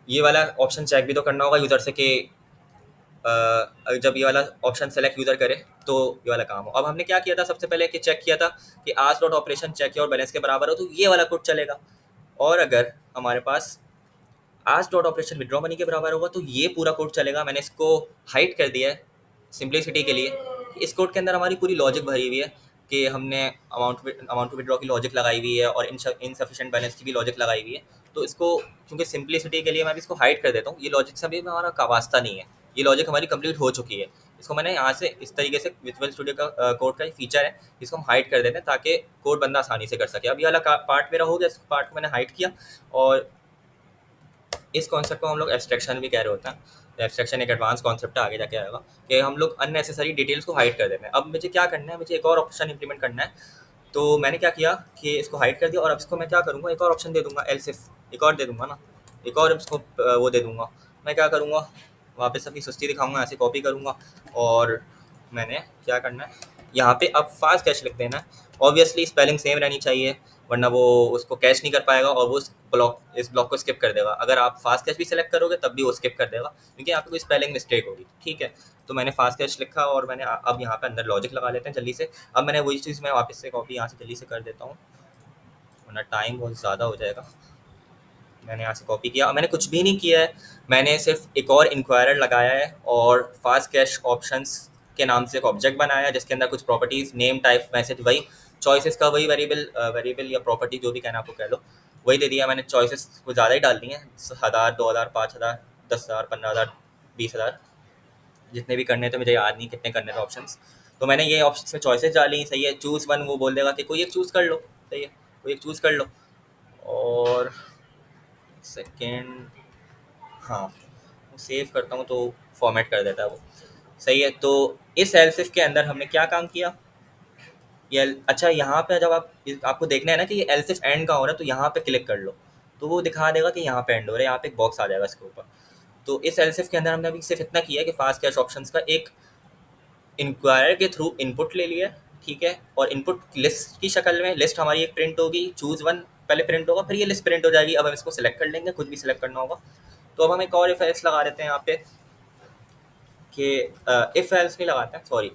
ये वाला ऑप्शन चेक भी तो करना होगा यूज़र से कि जब ये वाला ऑप्शन सेलेक्ट यूज़र करे तो ये वाला काम हो। अब हमने क्या किया था, सबसे पहले कि चेक किया था कि आज डॉट ऑपरेशन चेक किया और बैलेंस के बराबर हो तो ये वाला कोड चलेगा। और अगर हमारे पास आज डॉट ऑपरेशन विड्रॉ मनी के बराबर होगा तो ये पूरा कोड चलेगा। मैंने इसको हाइड कर दिया है सिंप्लिसिटी के लिए। इस कोड के अंदर हमारी पूरी लॉजिक भरी हुई है कि हमने अमाउंट टू विड्रॉ की लॉजिक लगाई हुई है और इनसफिशिएंट बैलेंस की भी लॉजिक लगाई हुई है। तो इसको क्योंकि सिंप्लिसिटी के लिए मैं भी इसको हाइड कर देता हूँ, ये लॉजिक से अभी हमारा का वास्ता नहीं है, ये लॉजिक हमारी कंप्लीट हो चुकी है। इसको मैंने यहाँ से इस तरीके से विजुअल स्टूडियो का कोड का फीचर है, इसको हम हाइड कर देते हैं ताकि कोड बंदा आसानी से कर सके। अब ये वाला पार्ट मेरा हो गया, इस पार्ट को मैंने हाइड किया, और इस कॉन्सेप्ट को हम लोग एब्स्ट्रैक्शन भी कह रहे होते हैं। एब्स्ट्रैक्शन एक एडवांस कॉन्सेप्ट है, आगे जाके आएगा कि हम लोग अननेसेसरी डिटेल्स को हाइड कर देते हैं। अब मुझे क्या करना है, मुझे एक और ऑप्शन इंप्लीमेंट करना है। तो मैंने क्या किया कि इसको हाइड कर दिया, और अब इसको मैं क्या करूँगा, एक और ऑप्शन दे दूँगा, एल्स इफ एक और दे दूँगा ना, एक और इसको वो दे दूँगा। मैं क्या करूँगा, वापस अपनी सुस्ती दिखाऊँगा, ऐसे कॉपी करूँगा, और मैंने क्या करना है, यहाँ पे अब फास्ट कैश लिख देना है। ऑब्वियसली स्पेलिंग सेम रहनी चाहिए, वरना वो उसको कैच नहीं कर पाएगा और वो इस ब्लॉक को स्किप कर देगा। अगर आप फास्ट कैश भी सेलेक्ट करोगे तब भी वो स्किप कर देगा क्योंकि यहाँ पे कोई स्पेलिंग मिस्टेक होगी। ठीक है, तो मैंने फास्ट कैश लिखा और मैंने अब यहाँ पे अंदर लॉजिक लगा लेते हैं जल्दी से। अब मैंने वही चीज़ मैं वापस से कॉपी यहाँ से जल्दी से कर देता हूँ, वरना टाइम बहुत ज़्यादा हो जाएगा। मैंने यहाँ से कॉपी किया, मैंने कुछ भी नहीं किया है, मैंने सिर्फ एक और इंक्वायरर लगाया है और फास्ट कैश ऑप्शंस के नाम से एक ऑब्जेक्ट बनाया है जिसके अंदर कुछ प्रॉपर्टीज़, नेम, टाइप, मैसेज, वही चॉइसेस का वही वेरिएबल या प्रॉपर्टी जो भी कहना आपको कह लो, वही दे दिया मैंने। चॉइसेस कुछ ज़्यादा ही डाल दी हैं, 1000, 2000, 5000, 10,000, 15,000, 20,000, जितने भी करने थे मुझे याद नहीं कितने करने थे ऑप्शंस। तो मैंने ये ऑप्शन में चॉइसेस डाली। सही है, चूज़ वन, वो बोल देगा कि कोई एक चूज़ कर लो। सही है, कोई एक चूज़ कर लो, और सेकेंड, हाँ, सेव करता हूँ तो फॉर्मेट कर देता है वो। सही है, तो इस एलसिफ के अंदर हमने क्या काम किया, ये अच्छा यहाँ पे जब आपको देखना है ना कि ये एलसिफ एंड का हो रहा है तो यहाँ पे क्लिक कर लो, तो वो दिखा देगा कि यहाँ पे एंड हो रहा है, यहाँ पे एक बॉक्स आ जाएगा इसके ऊपर। तो इस एलसिफ के अंदर हमने अभी सिर्फ इतना किया है कि फास्ट कैश ऑप्शंस का एक इंक्वायर के थ्रू इनपुट ले लिया। ठीक है, और इनपुट लिस्ट की शक्ल में, लिस्ट हमारी एक प्रिंट होगी, चूज वन पहले प्रिंट होगा, फिर ये लिस्ट प्रिंट हो जाएगी। अब हम इसको सिलेक्ट कर लेंगे, कुछ भी सिलेक्ट करना होगा। तो अब हम एक और इफ एल्स लगा देते हैं यहाँ पे कि इफ एल्स नहीं लगाते हैं, सॉरी,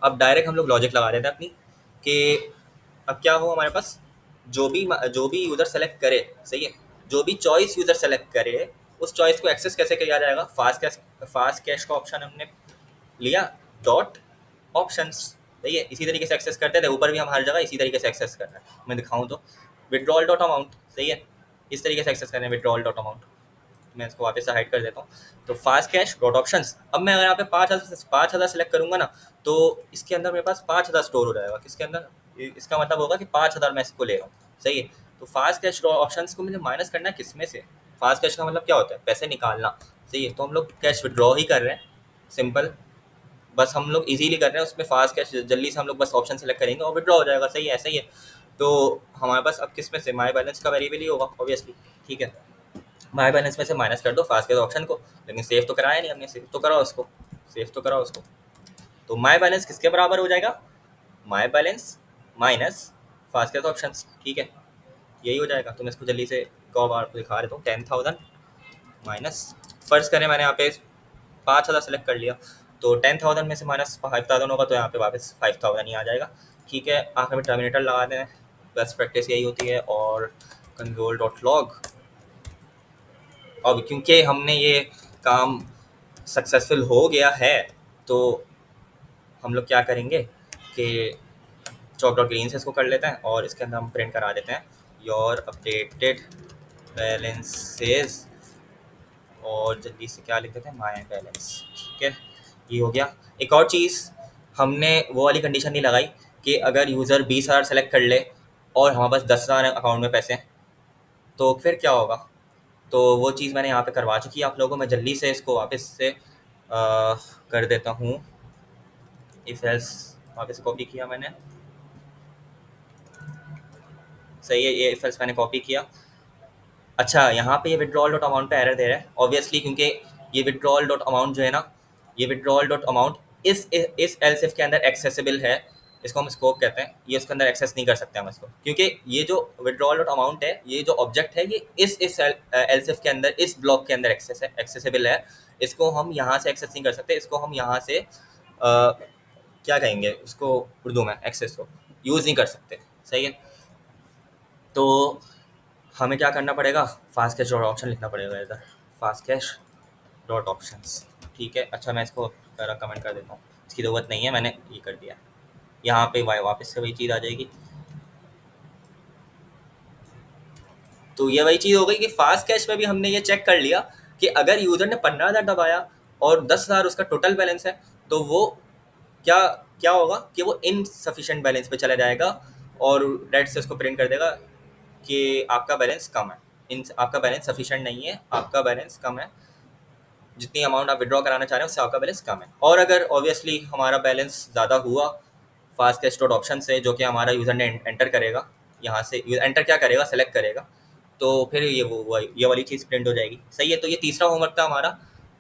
अब डायरेक्ट हम लोग लॉजिक लगा देते हैं अपनी कि अब क्या हो हमारे पास, जो भी यूज़र सेलेक्ट करे, सही है, जो भी चॉइस यूज़र सेलेक्ट करे उस चॉइस को एक्सेस कैसे किया जाएगा। फास्ट कैश का ऑप्शन हमने लिया, डॉट ऑप्शंस। सही है, इसी तरीके से एक्सेस करते थे, ऊपर भी हम हर जगह इसी तरीके से एक्सेस कर रहे हैं। मैं दिखाऊं तो विड्रॉल डॉट अमाउंट, सही है, इस तरीके से एक्सेस कर रहे हैं विड्रॉल डॉट अमाउंट। मैं इसको वापस से हाइड कर देता हूँ। तो फास्ट कैश डॉट ऑप्शंस, अब मैं अगर यहाँ पे 5,000 सेलेक्ट करूँगा ना, तो इसके अंदर मेरे पास 5,000 स्टोर हो जाएगा। किसके अंदर, इसका मतलब होगा कि 5,000 मैं इसको ले रहा हूँ। सही है, तो फास्ट कैश ऑप्शंस को मुझे माइनस करना है किस में से, फास्ट कैश का मतलब क्या होता है, पैसे निकालना। सही है, तो हम लोग कैश विड्रॉ ही कर रहे हैं, सिंपल, बस हम लोग इजीली कर रहे हैं। उसमें फास्ट कैश जल्दी से हम लोग बस ऑप्शन सेलेक्ट करेंगे और विड्रॉ हो जाएगा। सही है, ऐसा ही है। तो हमारे पास अब किस में से, माई बैलेंस का वेरिएबल ही होगा ऑब्वियसली। ठीक है, माई बैलेंस में से माइनस कर दो फास्ट कैश ऑप्शन को, लेकिन सेव तो कराया नहीं हमने, सेव तो करा उसको, सेव तो करा उसको। तो माई बैलेंस किसके बराबर हो जाएगा, माई balance minus fast cash option. ठीक है, यही हो जाएगा। तो मैं इसको जल्दी से कौ बार दिखा देता हूँ, 10,000 माइनस, फर्ज करें मैंने यहाँ पे 5,000 सेलेक्ट कर लिया, तो 10,000 में से माइनस 5,000 होगा तो यहाँ पे वापस 5,000 ही आ जाएगा। ठीक है, आखिर में टर्मिनेटर लगा दें, बेस्ट प्रैक्टिस यही होती है, और कंट्रोल डॉट लॉग। अब क्योंकि हमने ये काम सक्सेसफुल हो गया है, तो हम लोग क्या करेंगे कि चॉक डॉट ग्रीन से इसको कर लेते हैं और इसके अंदर हम प्रिंट करा देते हैं योर अपडेटेड बैलेंसेस, और जल्दी से क्या लिख देते हैं, माय बैलेंस। ठीक है, ये हो गया। एक और चीज़ हमने वो वाली कंडीशन नहीं लगाई कि अगर यूज़र 20,000 सेलेक्ट कर ले और हमारे पास 10,000 अकाउंट में पैसे हैं, तो फिर क्या होगा। तो वो चीज़ मैंने यहाँ पे करवा चुकी है आप लोगों को। मैं जल्दी से इसको वापस से कर देता हूँ। इफ एल्स वापस कॉपी किया मैंने, सही है, ये इफ एल्स मैंने कॉपी किया। अच्छा, यहाँ पे ये विड्रॉल डॉट अमाउंट पे एरर दे रहा है ऑब्वियसली, क्योंकि ये विड्रॉल डॉट अमाउंट जो है ना, ये विड्रॉल डॉट अमाउंट इस एल्स इफ के अंदर एक्सेसिबल है। इसको हम स्कोप कहते हैं। ये उसके अंदर एक्सेस नहीं कर सकते हम इसको, क्योंकि ये जो विड्रॉल डॉट अमाउंट है, ये जो ऑब्जेक्ट है, ये इस एल्स इफ के अंदर, इस ब्लॉक के अंदर एक्सेसिबल है। इसको हम यहाँ से एक्सेस नहीं कर सकते। इसको हम यहाँ से क्या कहेंगे उसको उर्दू में, एक्सेस को यूज़ नहीं कर सकते। सही है। तो हमें क्या करना पड़ेगा, फास्ट कैश डॉट ऑप्शन लिखना पड़ेगा इधर, फास्ट कैश डॉट ऑप्शंस। ठीक है। अच्छा, मैं इसको कमेंट कर देता हूँ, इसकी ज़रूरत नहीं है, मैंने ये कर दिया। यहाँ पे वापस से वही चीज़ आ जाएगी। तो ये वही चीज़ हो गई कि फास्ट कैश में भी हमने ये चेक कर लिया कि अगर यूज़र ने 15,000 दबाया और 10,000 उसका टोटल बैलेंस है, तो वो क्या क्या होगा कि वो इनसफिशिएंट बैलेंस पे चला जाएगा और रेड से उसको प्रिंट कर देगा कि आपका बैलेंस कम है, इन आपका बैलेंस सफिशिएंट नहीं है, आपका बैलेंस कम है, जितनी अमाउंट आप विड्रॉ कराना चाह रहे हैं उससे आपका बैलेंस कम है। और अगर ऑब्वियसली हमारा बैलेंस ज़्यादा हुआ फास्ट कैश डॉट ऑप्शन से, जो कि हमारा यूज़र ने एंटर करेगा, यहाँ से एंटर क्या करेगा, सेलेक्ट करेगा, तो फिर ये वाली चीज़ प्रिंट हो जाएगी। सही है। तो ये तीसरा होमवर्क था हमारा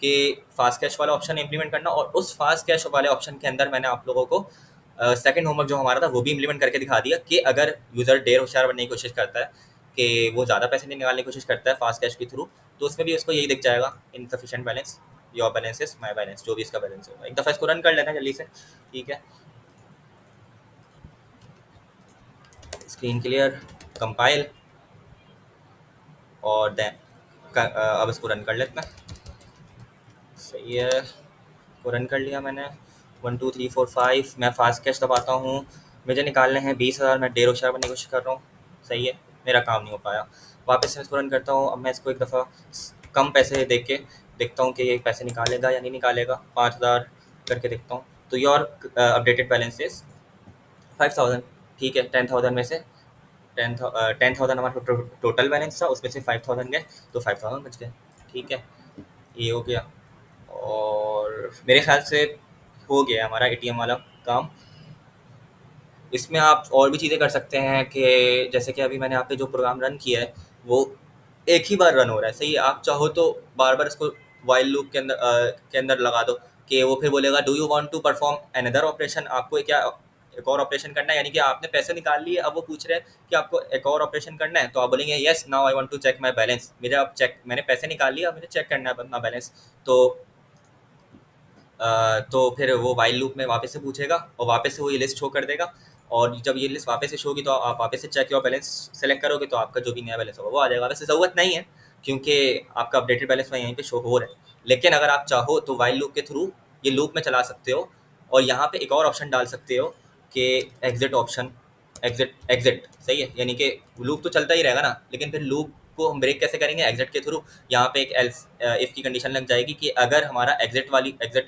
कि फास्ट कैश वाला ऑप्शन इम्प्लीमेंट करना, और उस फास्ट कैश वाले ऑप्शन के अंदर मैंने आप लोगों को सेकंड होमवर्क जो हमारा था वो भी इम्प्लीमेंट करके दिखा दिया कि अगर यूज़र ढेर होशियार बनने की कोशिश करता है, कि वो ज़्यादा पैसे नहीं निकालने की कोशिश करता है फास्ट कैश के थ्रू, तो उसमें भी उसको यही दिख जाएगा, insufficient balance, your balance is my balance, जो भी इसका बैलेंस होगा। एक दफ़ा इसको रन कर लेना है जल्दी से। ठीक है, स्क्रीन क्लियर, कंपाइल, और देन अब इसको रन कर लेते हैं। सही है, को रन कर लिया मैंने। 1 2 3 4 5 मैं फास्ट कैश दबाता हूँ। मुझे निकालने हैं 20,000। मैं डेढ़ होशियार बनने की कोशिश कर रहा हूँ। सही है, मेरा काम नहीं हो पाया। वापस से इसको रन करता हूँ। अब मैं इसको एक दफ़ा कम पैसे देख के देखता हूँ कि ये पैसे निकालेगा या नहीं निकालेगा। 5,000 करके देखता हूँ। तो योर अपडेटेड बैलेंस इज 5,000। ठीक है, 10,000 में से 10,000 हमारा टोटल बैलेंस था, उसमें से 5,000 गए, तो 5,000 बच गए। ठीक है, ये हो गया। और मेरे ख्याल से हो गया हमारा एटीएम वाला काम। इसमें आप और भी चीज़ें कर सकते हैं कि जैसे कि अभी मैंने यहाँ पे जो प्रोग्राम रन किया है वो एक ही बार रन हो रहा है। सही है। आप चाहो तो बार बार इसको वाइल लूप के अंदर लगा दो कि वो फिर बोलेगा do you want to perform another operation, आपको क्या एक और ऑपरेशन करना है, यानी कि आपने पैसे निकाल लिए, अब वो पूछ रहे हैं कि आपको एक और ऑपरेशन करना है, तो आप बोलेंगे yes now I want to check my balance. मेरा अब चेक, मैंने पैसे निकाल लिए, अब मुझे चेक करना है अपना बैलेंस। तो तो फिर वो वाइल लूप में वापस से पूछेगा और वापस से वो ये लिस्ट शो कर देगा। और जब ये लिस्ट वापस से शो होगी तो आप वापस से चेक योर बैलेंस सेलेक्ट करोगे, तो आपका जो भी नया बैलेंस होगा वो आ जाएगा। वैसे ज़रूरत नहीं है, क्योंकि आपका अपडेटेड बैलेंस में यहीं पे शो हो रहा है। लेकिन अगर आप चाहो तो वाइल लूप के थ्रू ये लूप में चला सकते हो, और यहाँ पे एक और ऑप्शन डाल सकते हो कि एग्जिट ऑप्शन, एग्जिट एग्जिट। सही है, यानी कि लूप तो चलता ही रहेगा ना, लेकिन फिर लूप को हम ब्रेक कैसे करेंगे, एग्जिट के थ्रू। यहाँ पे एक एल्स इफ की कंडीशन लग जाएगी कि अगर हमारा एग्जिट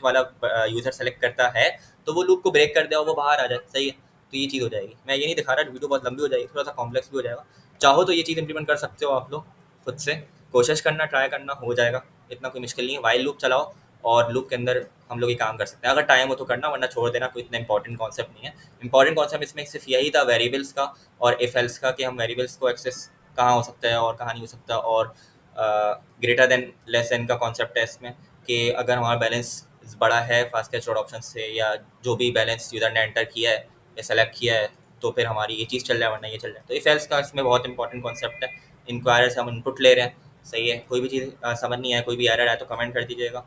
वाला यूज़र सेलेक्ट करता है तो वो लूप को ब्रेक कर दे और वो बाहर आ जाए। सही है, तो ये चीज़ हो जाएगी। मैं ये नहीं दिखा रहा, वीडियो बहुत लंबी हो जाएगी, थोड़ा सा कॉम्प्लेक्स भी हो जाएगा। चाहो तो ये चीज़ इंप्लीमेंट कर सकते हो आप लोग खुद से, कोशिश करना, ट्राई करना, हो जाएगा। इतना कोई मुश्किल नहीं है। वाइल लूप चलाओ और लूप के अंदर हम लोग ये काम कर सकते हैं। अगर टाइम हो तो करना, वरना छोड़ देना, कोई इतना इंपॉर्टेंट कॉन्सेप्ट नहीं है। इंपॉर्टेंट कॉन्सेप्ट इसमें सिर्फ यही था वेरिएबल्स का और इफ एल्स का, कि हम वेरिएबल्स को एक्सेस कहाँ हो सकता है और कहाँ नहीं हो सकता, और ग्रेटर देन लेस देन का कॉन्सेप्ट है इसमें, कि अगर हमारा बैलेंस बड़ा है फास्ट कैश डॉट ऑप्शन से, या जो भी बैलेंस यूज़र ने एंटर किया है या सेलेक्ट किया है, तो फिर हमारी ये चीज़ चल रहा है, वरना ये चल रहा है। तो इफ एल्स का इसमें बहुत इंपॉर्टेंट कॉन्सेप्ट है। इंक्वायरी से हम इनपुट ले रहे हैं। सही है, कोई भी चीज़ समझ नहीं आए, कोई भी एरर आए तो कमेंट कर दीजिएगा।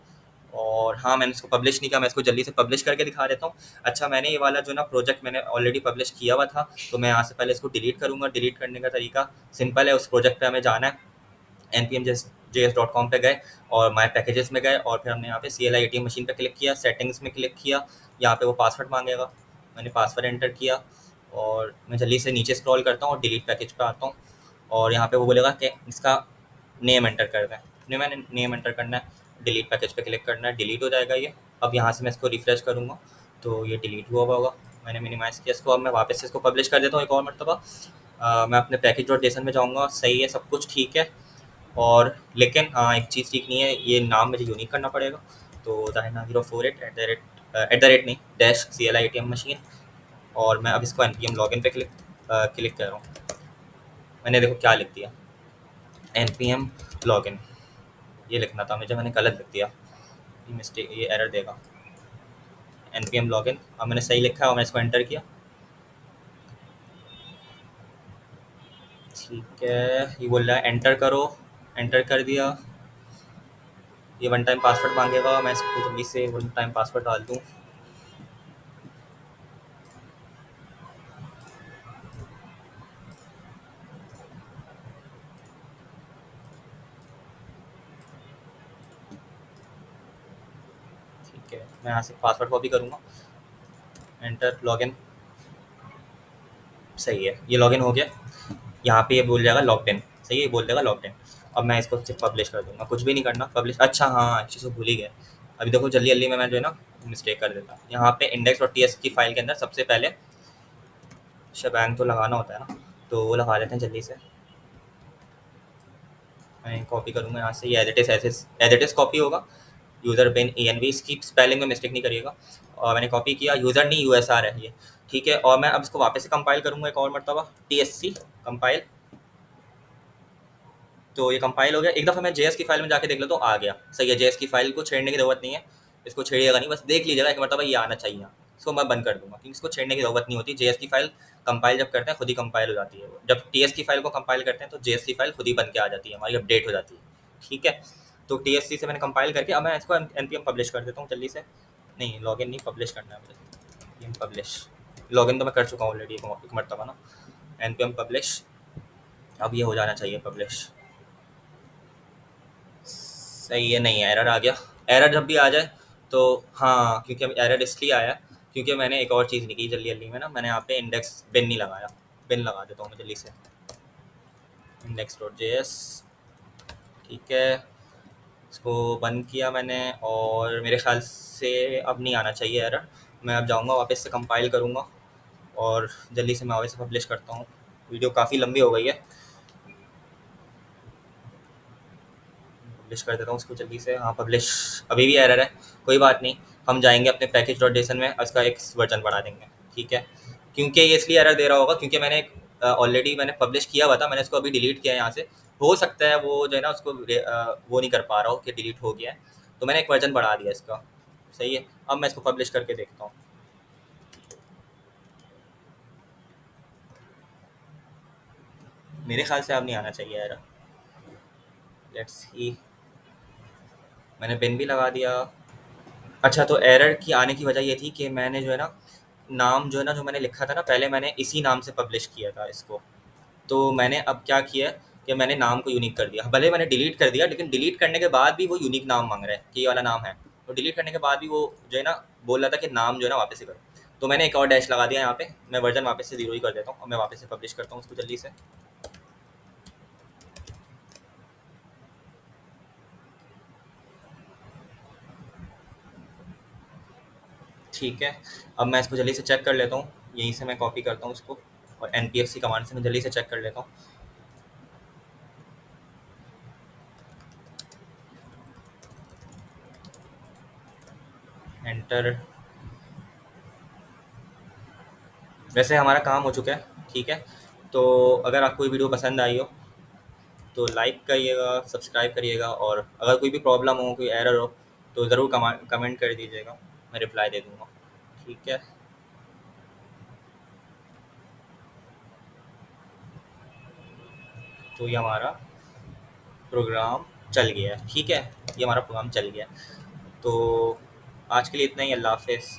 और हाँ, मैंने इसको पब्लिश नहीं किया, मैं इसको जल्दी से पब्लिश करके दिखा देता हूँ। अच्छा, मैंने ये वाला जो ना प्रोजेक्ट मैंने ऑलरेडी पब्लिश किया हुआ था, तो मैं यहाँ से पहले इसको डिलीट करूँगा। डिलीट करने का तरीका सिंपल है, उस प्रोजेक्ट पे हमें जाना है, npm.js.com पे गए और माई पैकेजेस में गए, और फिर हमने यहाँ पे CLI ATM मशीन पे क्लिक किया, सेटिंग्स में क्लिक किया, यहाँ पे वो पासवर्ड मांगेगा, मैंने पासवर्ड एंटर किया, और मैं जल्दी से नीचे स्क्रॉल करता हूँ और डिलीट पैकेज पे आता हूँ, और यहाँ पे वो बोलेगा कि इसका नेम एंटर कर दें। नहीं, मैंने नेम एंटर करना है, डिलीट पैकेज पे क्लिक करना है, डिलीट हो जाएगा ये। अब यहाँ से मैं इसको रिफ्रेश करूँगा तो ये डिलीट हुआ होगा, मैंने मिनिमाइज़ किया इसको। अब मैं वापस से इसको पब्लिश कर देता हूँ एक और मरतबा। मैं अपने पैकेज डॉट जेसन में जाऊँगा, सही है, सब कुछ ठीक है। और लेकिन हाँ, एक चीज़ ठीक नहीं है, ये नाम मुझे यूनिक करना पड़ेगा। तो Dahina048 एट द रेट नहीं, डैश CLI ATM मशीन। और मैं अब इसको NPM लॉगिन पे क्लिक कर रहा हूँ। मैंने देखो क्या लिख दिया, NPM लॉगिन, ये लिखना था मुझे, मैंने गलत लिख दिया। ये मिस्टेक, ये एरर देगा। NPM लॉगिन, अब मैंने सही लिखा है और मैं इसको एंटर किया। ठीक है, ये बोल रहा है एंटर करो, एंटर कर दिया। ये वन टाइम पासवर्ड मांगेगा, मैं इसको जल्दी से वन टाइम पासवर्ड डाल दूँ। ठीक है, मैं यहाँ से पासवर्ड कॉपी करूँगा, एंटर, लॉगिन, सही है, ये लॉगिन हो गया। यहाँ पे ये बोल जाएगा लॉग्ड इन, सही है, ये बोल देगा लॉग्ड इन। अब मैं इसको सिर्फ पब्लिश कर दूंगा, कुछ भी नहीं करना, पब्लिश। अच्छा हाँ, एक चीज़ को भूल ही गया, अभी देखो जल्दी जल्दी में मैं जो है ना मिस्टेक कर देता हूँ। यहाँ पे इंडेक्स और TS की फाइल के अंदर सबसे पहले शबैंग तो लगाना होता है ना, तो वो लगा लेते हैं जल्दी से। मैं कॉपी करूँगा यहाँ से, ये एज इट इज़ कॉपी होगा। यूज़र बिन ENV, इसकी स्पेलिंग में मिस्टेक नहीं करिएगा। और मैंने कॉपी किया, यूज़र नहीं USR है ये, ठीक है। और मैं अब इसको वापस से कंपाइल करूँगा एक और मरतबा, TSC कंपाइल। तो ये कंपाइल हो गया। एक दफ़ा मैं JS की फाइल में जाके देख लेता हूँ, आ गया, सही है। JS की फाइल को छेड़ने की ज़रूरत नहीं है, इसको छेड़िएगा नहीं, बस देख लीजिएगा एक मरतबा, ये आना चाहिए। इसको मैं बंद कर दूँगा क्योंकि इसको छेड़ने की ज़रूरत नहीं होती। JS की फाइल कंपाइल जब करते हैं खुद ही कंपाइल हो जाती है। जब TS की फाइल को कंपाइल करते हैं तो JS की फाइल खुद ही बन के आ जाती है, हमारी अपडेट हो जाती है, ठीक है। तो TSC से मैंने कंपाइल करके अब मैं इसको NPM पब्लिश कर देता हूँ जल्दी से। नहीं, लॉगिन नहीं, पब्लिश करना है मुझे। NPM पब्लिश, लॉगिन तो मैं कर चुका हूँ ऑलरेडी एक मरतबा ना। NPM पब्लिश, अब ये हो जाना चाहिए पब्लिश, सही है। नहीं, एरर आ गया। एरर जब भी आ जाए तो हाँ, क्योंकि अब एरर इसलिए आया क्योंकि मैंने एक और चीज़ नहीं की जल्दी जल्दी में ना, मैंने यहाँ पे इंडेक्स बिन नहीं लगाया। बिन लगा देता हूँ मैं जल्दी से, index.js, ठीक है। इसको बंद किया मैंने और मेरे ख्याल से अब नहीं आना चाहिए एरर। मैं अब जाऊँगा वापस से कंपाइल करूँगा और जल्दी से मैं वापस से पब्लिश करता हूँ। वीडियो काफ़ी लंबी हो गई है, पब्लिश कर देता हूँ उसको जल्दी से। हाँ, पब्लिश, अभी भी एरर है, कोई बात नहीं। हम जाएंगे अपने पैकेज डॉट जेसन में, उसका एक वर्जन बढ़ा देंगे, ठीक है। क्योंकि ये इसलिए एरर दे रहा होगा क्योंकि मैंने ऑलरेडी मैंने पब्लिश किया हुआ था, मैंने इसको अभी डिलीट किया है यहाँ से। हो सकता है वो जो है ना उसको वो नहीं कर पा रहा हो कि डिलीट हो गया है, तो मैंने एक वर्जन बढ़ा दिया इसका, सही है। अब मैं इसको पब्लिश करके देखता हूँ। मेरे ख्याल से अब नहीं आना चाहिए एरर, लेट्स सी। मैंने बिन भी लगा दिया। अच्छा, तो एरर की आने की वजह ये थी कि मैंने जो है ना नाम जो है ना, जो मैंने लिखा था ना पहले, मैंने इसी नाम से पब्लिश किया था इसको। तो मैंने अब क्या किया कि मैंने नाम को यूनिक कर दिया। भले मैंने डिलीट कर दिया, लेकिन डिलीट करने के बाद भी वो यूनिक नाम मांग रहा है कि ये वाला नाम है। तो डिलीट करने के बाद भी वो जो है ना बोल रहा था कि नाम जो है ना वापस से करो। तो मैंने एक और डैश लगा दिया यहाँ पे। मैं वर्जन वापस से 0 ही कर देता हूँ और मैं वापस से पब्लिश करता हूँ उसको जल्दी से। ठीक है, अब मैं इसको जल्दी से चेक कर लेता हूँ, यहीं से मैं कॉपी करता हूँ उसको और NPFC कमांड से मैं जल्दी से चेक कर लेता हूँ। एंटर। वैसे हमारा काम हो चुका है, ठीक है। तो अगर आपको ये वीडियो पसंद आई हो तो लाइक करिएगा, सब्सक्राइब करिएगा, और अगर कोई भी प्रॉब्लम हो, कोई एरर हो तो ज़रूर कमेंट कर दीजिएगा, मैं रिप्लाई दे दूँगा, ठीक है। तो ये हमारा प्रोग्राम चल गया है, ठीक है। ये हमारा प्रोग्राम चल गया है। तो आज के लिए इतना ही, अल्लाह हाफ़िज़।